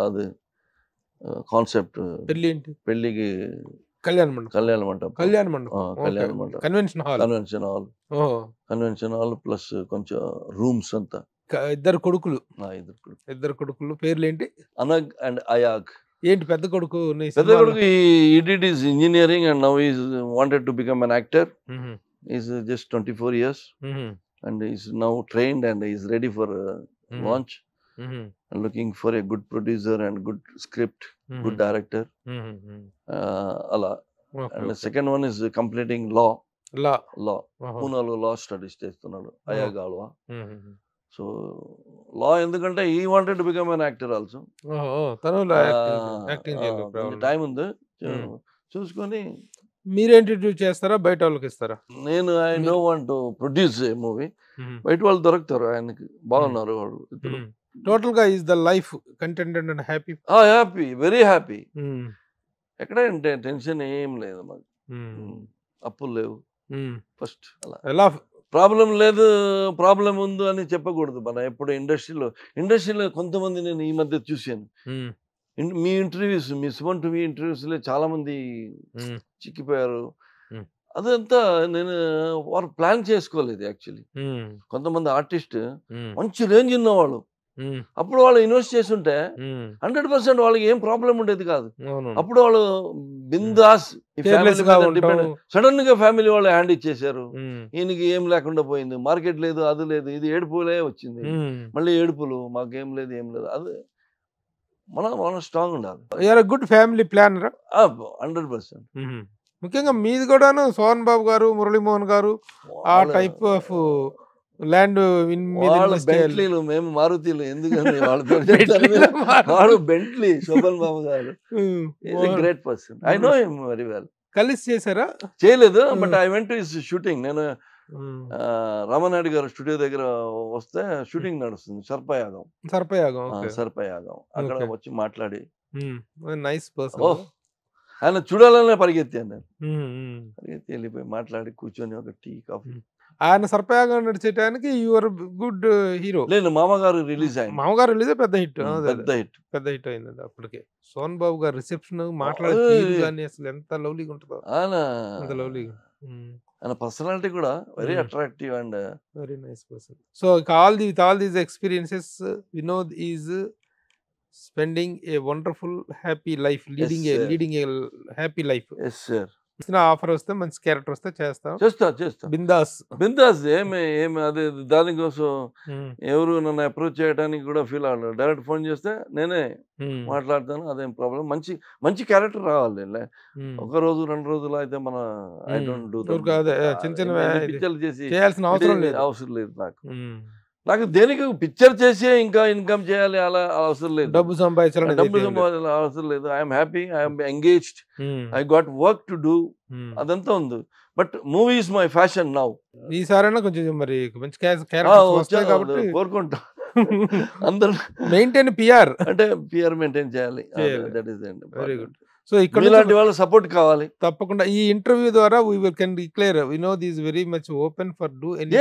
Speaker 2: అది కాన్సెప్ట్. పెళ్లికి
Speaker 1: కళ్యాణ మండపం కన్వెన్షన్
Speaker 2: హాల్ ప్లస్ కొంచెం రూమ్స్ అంతా.
Speaker 1: ఇద్దరు కొడుకులు పేర్లు ఏంటి?
Speaker 2: అనగ్ అండ్ అయాగ్.
Speaker 1: ఏంటి పెద్ద కొడుకు?
Speaker 2: he did his engineering and now he wanted to become an actor. He's just 24 years and he's now trained and he's ready for launch. And looking for a good producer and good script, good director. Ala. And the second one is completing law. Punalo law studies చేస్తున్నాడు, అయ్యగాల్వా. So లా ఎందుకంటే he wanted to become an actor also. Time ఉంది చూసుకొని.
Speaker 1: మీరు introduce చేస్తారా, బయట వాళ్ళకి ఇస్తారా?
Speaker 2: నేను I know want to produce A movie, బయట వాళ్ళు దొరుకుతారు ఆయనకి, బాగున్నారు వాళ్ళు ఇద్దరు.
Speaker 1: టోటల్ గా is the life కంటెంటెడ్ and happy?
Speaker 2: Happy, very happy. ఎక్కడ టెన్షన్ ఏం లేదు మాకు, అప్పులు లేవు ఫస్ట్. అలా ప్రాబ్లం లేదు, ప్రాబ్లం ఉంది అని చెప్పకూడదు మనం ఎప్పుడు. ఇండస్ట్రీలో కొంతమంది నేను ఈ మధ్య చూశాను, మీ ఇంటర్వ్యూస్, మీ సుమన్ టీవీ ఇంటర్వ్యూస్ లో చాలా మంది చిక్కిపోయారు. అదంతా నేను వారు ప్లాన్ చేసుకోలేదు యాక్చువల్లీ. కొంతమంది ఆర్టిస్ట్ మంచి రేంజ్ ఉన్నవాళ్ళు, అప్పుడు వాళ్ళు ఇన్వెస్ట్ చేస్తుంటే 100% వాళ్ళకి ఏం ప్రాబ్లం ఉండేది కాదు. అప్పుడు వాళ్ళు బిందాస్ సడన్ గా ఫ్యామిలీ వాళ్ళు హ్యాండ్ ఇచ్చేసారు. ఈయనకి ఏం లేకుండా పోయింది, మార్కెట్ లేదు, అది లేదు, ఇది ఏడుపులే వచ్చింది, మళ్ళీ ఏడుపులు, మాకేం లేదు ఏం లేదు. అది మనం స్ట్రాంగ్ ఉండాలి.
Speaker 1: Good family plan
Speaker 2: 100%.
Speaker 1: ముఖ్యంగా మీది కూడాను సోహన్ బాబు గారు, మురళీమోహన్ గారు, ఆ టైప్ ఆఫ్ ల్యాండ్.
Speaker 2: బెంట్లీలు, మేము మారుతీలు, ఎందుకంటే వాడు బెంట్లీ. శోభన్ బాబు గారు great person, I know him very well.
Speaker 1: కలిసి చేశారా?
Speaker 2: చేయలేదు, but I went to his shooting. నేను రామనాయుడు గారు స్టూడియో దగ్గర వస్తే షూటింగ్ నడుస్తుంది, సర్పయాగం. అక్కడ వచ్చి మాట్లాడి,
Speaker 1: నైస్ పర్సన్.
Speaker 2: ఆయన చూడాలనే పరిగెత్తాను నేను, పరిగెత్తి వెళ్ళిపోయి మాట్లాడి కూర్చొని ఒక టీ కాఫీ.
Speaker 1: ఆయన సర్పయాగం నడిచేటానికి యువర్ గుడ్ హీరో.
Speaker 2: లేదు, మామగారు రిలీజ్ అయింది.
Speaker 1: మామగారు రిలీజ్ పెద్ద హిట్ అయింది అప్పటికే. సోహన్ బాబు గారు రిసెప్షన్ మాట్లాడే అసలు ఎంత లవ్లీగా ఉంటుందో, అంత లవ్లీగా.
Speaker 2: ఆయన పర్సనాలిటీ కూడా very attractive and
Speaker 1: very nice person. So all these experiences, Vinod is spending a wonderful happy life, leading a happy life.
Speaker 2: Yes sir.
Speaker 1: Offer వస్తే, మంచి క్యారెక్టర్ వస్తే చేస్తా.
Speaker 2: బిందాస్. ఏమి అదే దానికోసం ఎవరు నన్ను అప్రోచ్ చేయడానికి కూడా ఫీల్ అవ్వలేదు. డైరెక్ట్ ఫోన్ చేస్తే నేనే మాట్లాడతాను, అదేం ప్రాబ్లం. మంచి క్యారెక్టర్ రావాలి. ఒక రోజు 2 రోజులు అయితే మన ఐ డోంట్ డూ పిక్చర్లు చేసి అవసరం లేదు నాకు దేనికి పిక్చర్ చేసి ఇంకా ఇన్కమ్ చేయాలి అలా అవసరం లేదు,
Speaker 1: డబ్బు సంపాదించాలి
Speaker 2: అవసరం లేదు. I'm happy, I'm engaged, I got work to do, అదంతా ఉంది. But movie is my fashion now.
Speaker 1: ఈసారైనా కొంచెం మరి మంచి
Speaker 2: కోరుకుంటా. అందరూ
Speaker 1: మెయింటైన్ పిఆర్
Speaker 2: అంటే పిఆర్ మెయింటైన్ చేయాలి. That is
Speaker 1: very good. So ఇక్కడ
Speaker 2: ఇలాంటి వాళ్ళ సపోర్ట్ కావాలి
Speaker 1: తప్పకుండా. ఈ ఇంటర్వ్యూ ద్వారా we can declare Vinod is very much open for do
Speaker 2: any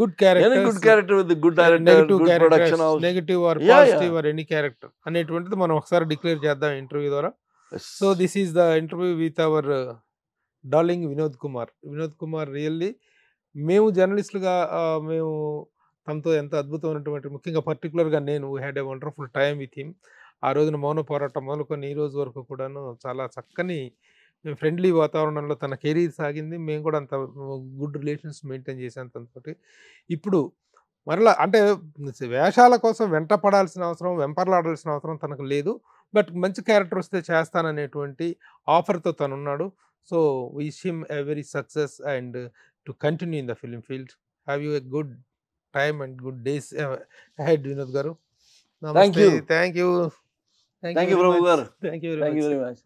Speaker 1: good character,
Speaker 2: with the good director, good production house,
Speaker 1: negative or positive or any character అనేటువంటిది మనం ఒకసారి డిక్లేర్ చేద్దాం ఇంటర్వ్యూ ద్వారా. So this is the interview with our darling Vinod Kumar. Really మేము జర్నలిస్టులుగా మేము తనతో ఎంత అద్భుతమైనటువంటి ముఖ్యంగా పర్టికులర్‌గా నేను had a wonderful time with him. ఆ రోజున మౌన పోరాటం మొదలుకొని ఈ రోజు వరకు కూడాను చాలా చక్కని ఫ్రెండ్లీ వాతావరణంలో తన కెరీర్ సాగింది. మేము కూడా అంత గుడ్ రిలేషన్స్ మెయింటైన్ చేశాం తనతోటి. ఇప్పుడు మరలా అంటే వేషాల కోసం వెంట పడాల్సిన అవసరం, వెంపర్లాడాల్సిన అవసరం తనకు లేదు. బట్ మంచి క్యారెక్టర్ వస్తే చేస్తాననేటువంటి ఆఫర్‌తో తనున్నాడు. So, wish him a very success and to continue in the film field. Have you a good time and good days ahead Vinod garu.
Speaker 2: Thank
Speaker 1: నమస్తే.
Speaker 2: You.
Speaker 1: Thank you. Thank you
Speaker 2: thank you
Speaker 1: very
Speaker 2: Prabhu
Speaker 1: much.
Speaker 2: Garu.
Speaker 1: Thank you very
Speaker 2: thank you
Speaker 1: much.
Speaker 2: Very much.